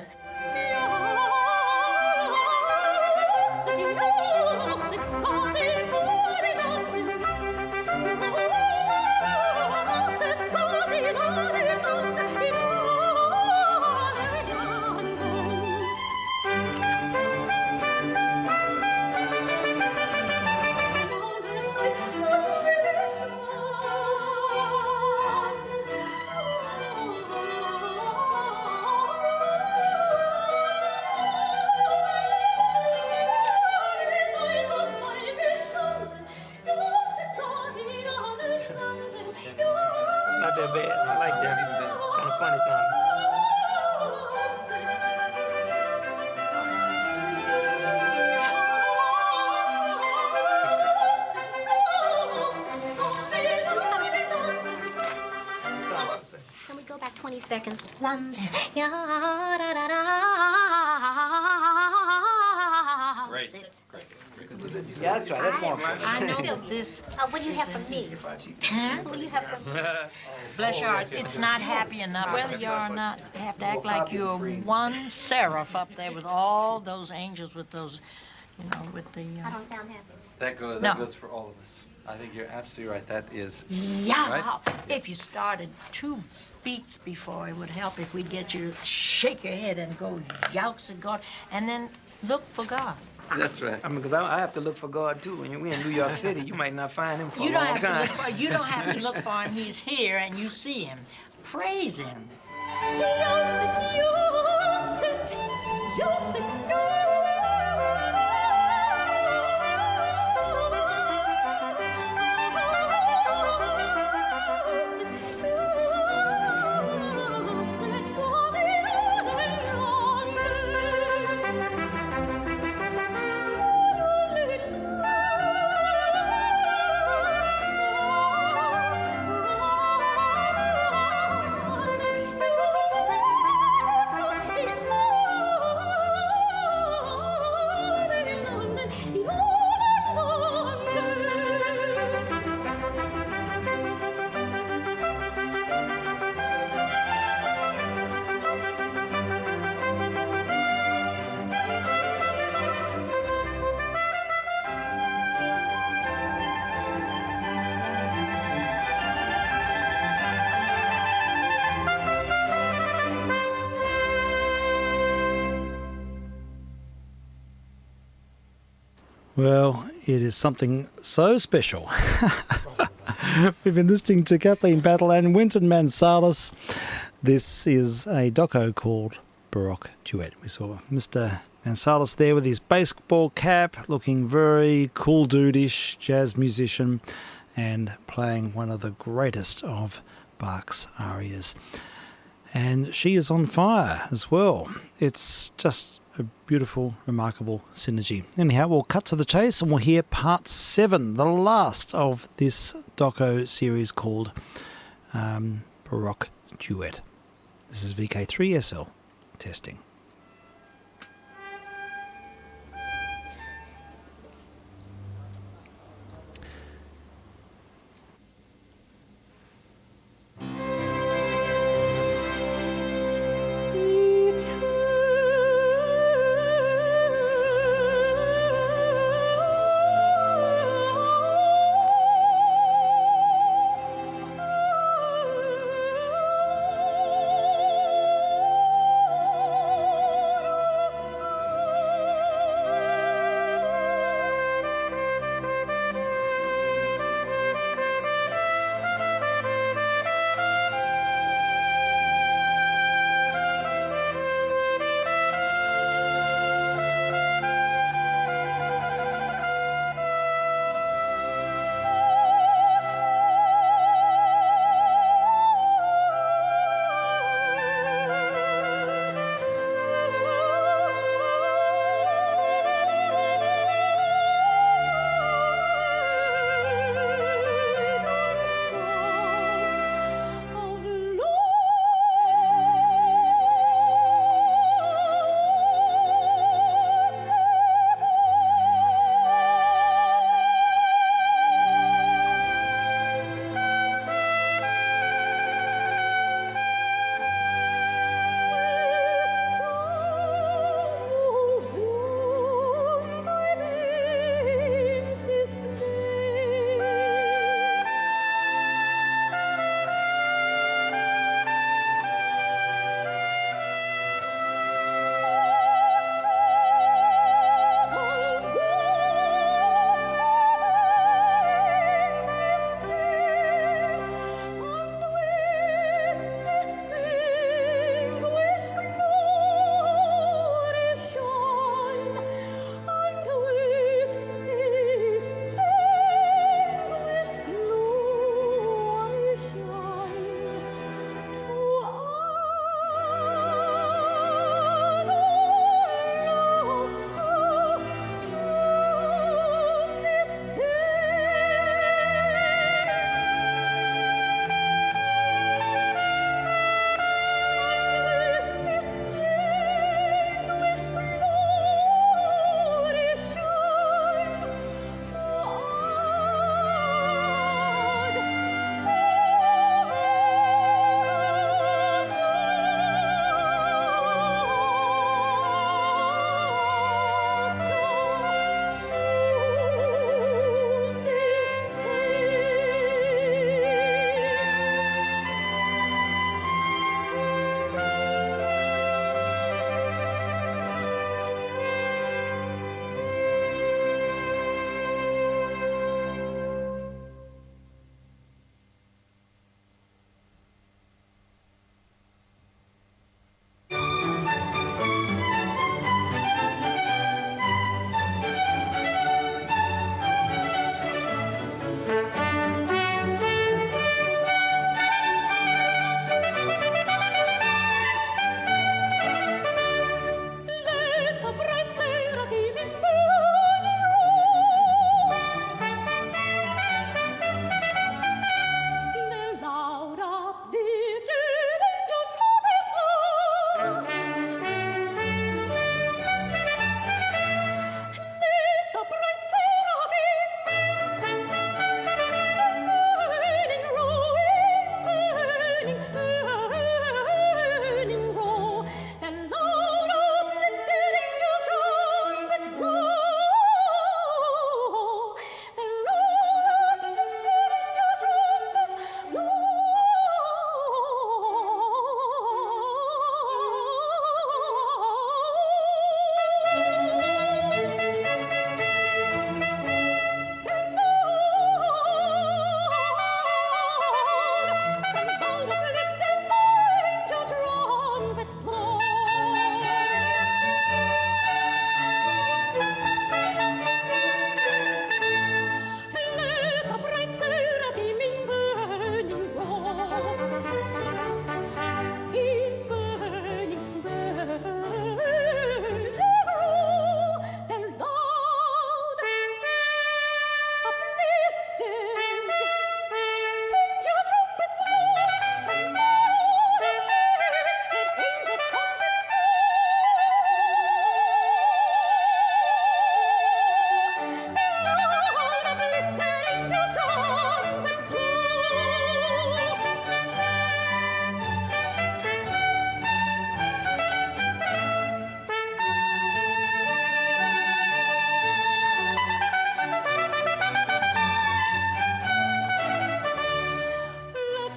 Not that bad. I like that. It's kind of funny sounding. Can we go back 20 seconds? London. Great. Yeah, that's right. That's more fun. I know this. What do you have for me? What do you have for me? Bless your heart, it's not happy enough. Whether you are or not, you have to act like you're one seraph up there with all those angels with those, you know, with the... I don't sound happy. That goes for all of us. I think you're absolutely right. That is... Yeah, right? if you started 2 beats before, it would help if we'd get you to shake your head and go yowks and God, and then look for God. That's right. I mean, because I have to look for God, too. When we're in New York City, you might not find him for You a don't long have to time. look for, you don't have to look for him. He's here, and you see him. Praise him. Well, it is something so special. We've been listening to Kathleen Battle and Wynton Mansalis. This is a doco called Baroque Duet. We saw Mr. Mansalis there with his baseball cap, looking very cool dude-ish jazz musician and playing one of the greatest of Bach's arias. And she is on fire as well. It's just a beautiful, remarkable synergy. Anyhow, we'll cut to the chase and we'll hear part 7, the last of this doco series called Baroque Duet. This is vk3sl testing.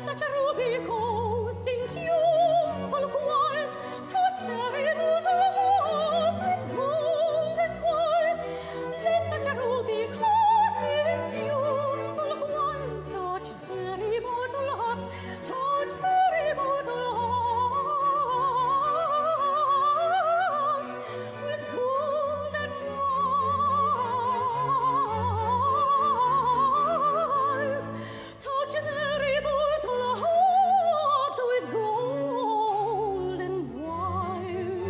touch the ruby coast in tuneful choirs, touch their immortal hearts with golden wires. Let the ruby coast in tuneful choirs touch their immortal hearts, touch their immortal hearts with golden wires. Touch their immortal hearts with golden wires.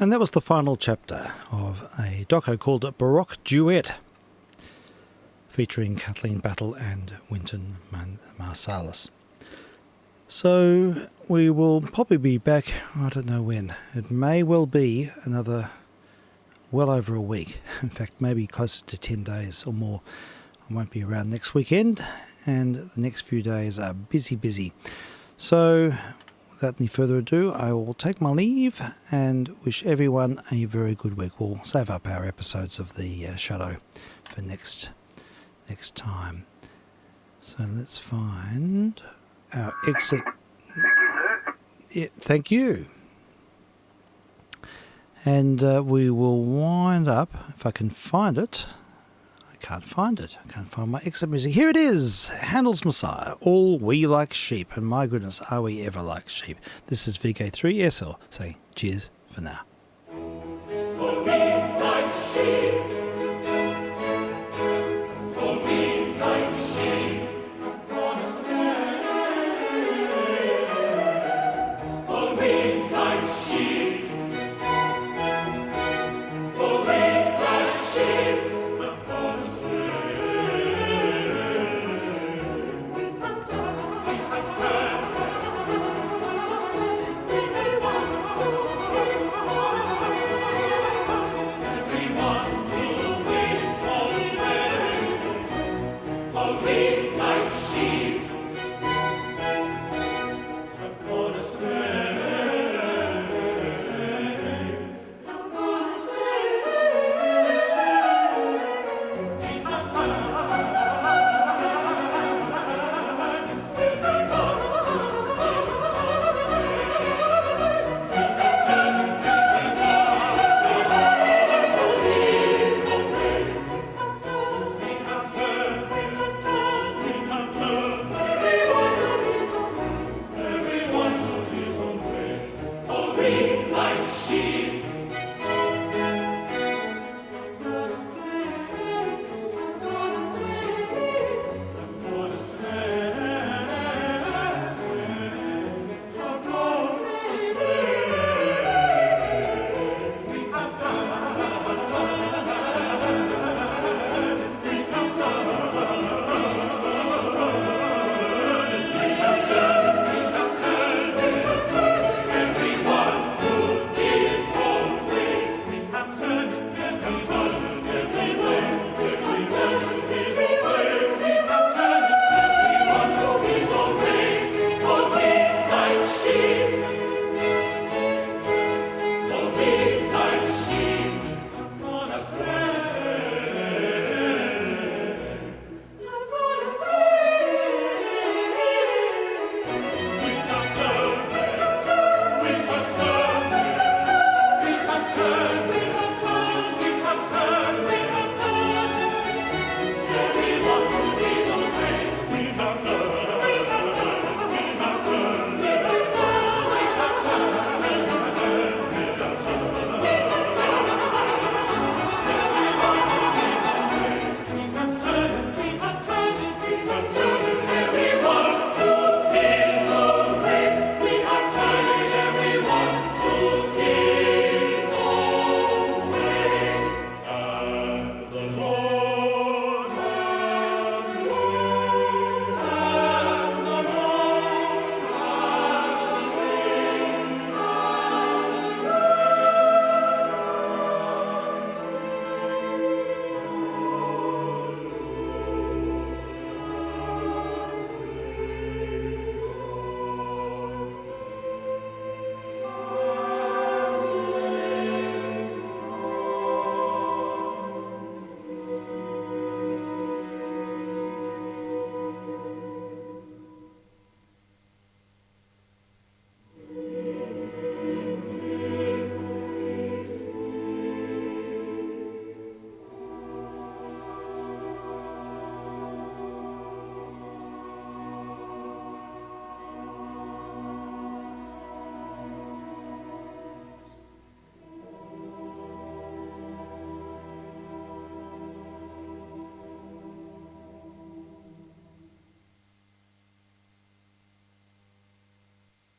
And that was the final chapter of a doco called Baroque Duet, featuring Kathleen Battle and Wynton Marsalis. So we will probably be back, I don't know when. It may well be another, well over a week. In fact, maybe closer to 10 days or more. I won't be around next weekend, and the next few days are busy. So without any further ado, I will take my leave and wish everyone a very good week. We'll save up our episodes of the Shadow for next time. So let's find our exit. Yeah, thank you. And we will wind up, if I can find it. I can't find it. I can't find my exit music. Here it is. Handel's Messiah. All we like sheep. And my goodness, are we ever like sheep? This is vk3sl saying cheers for now.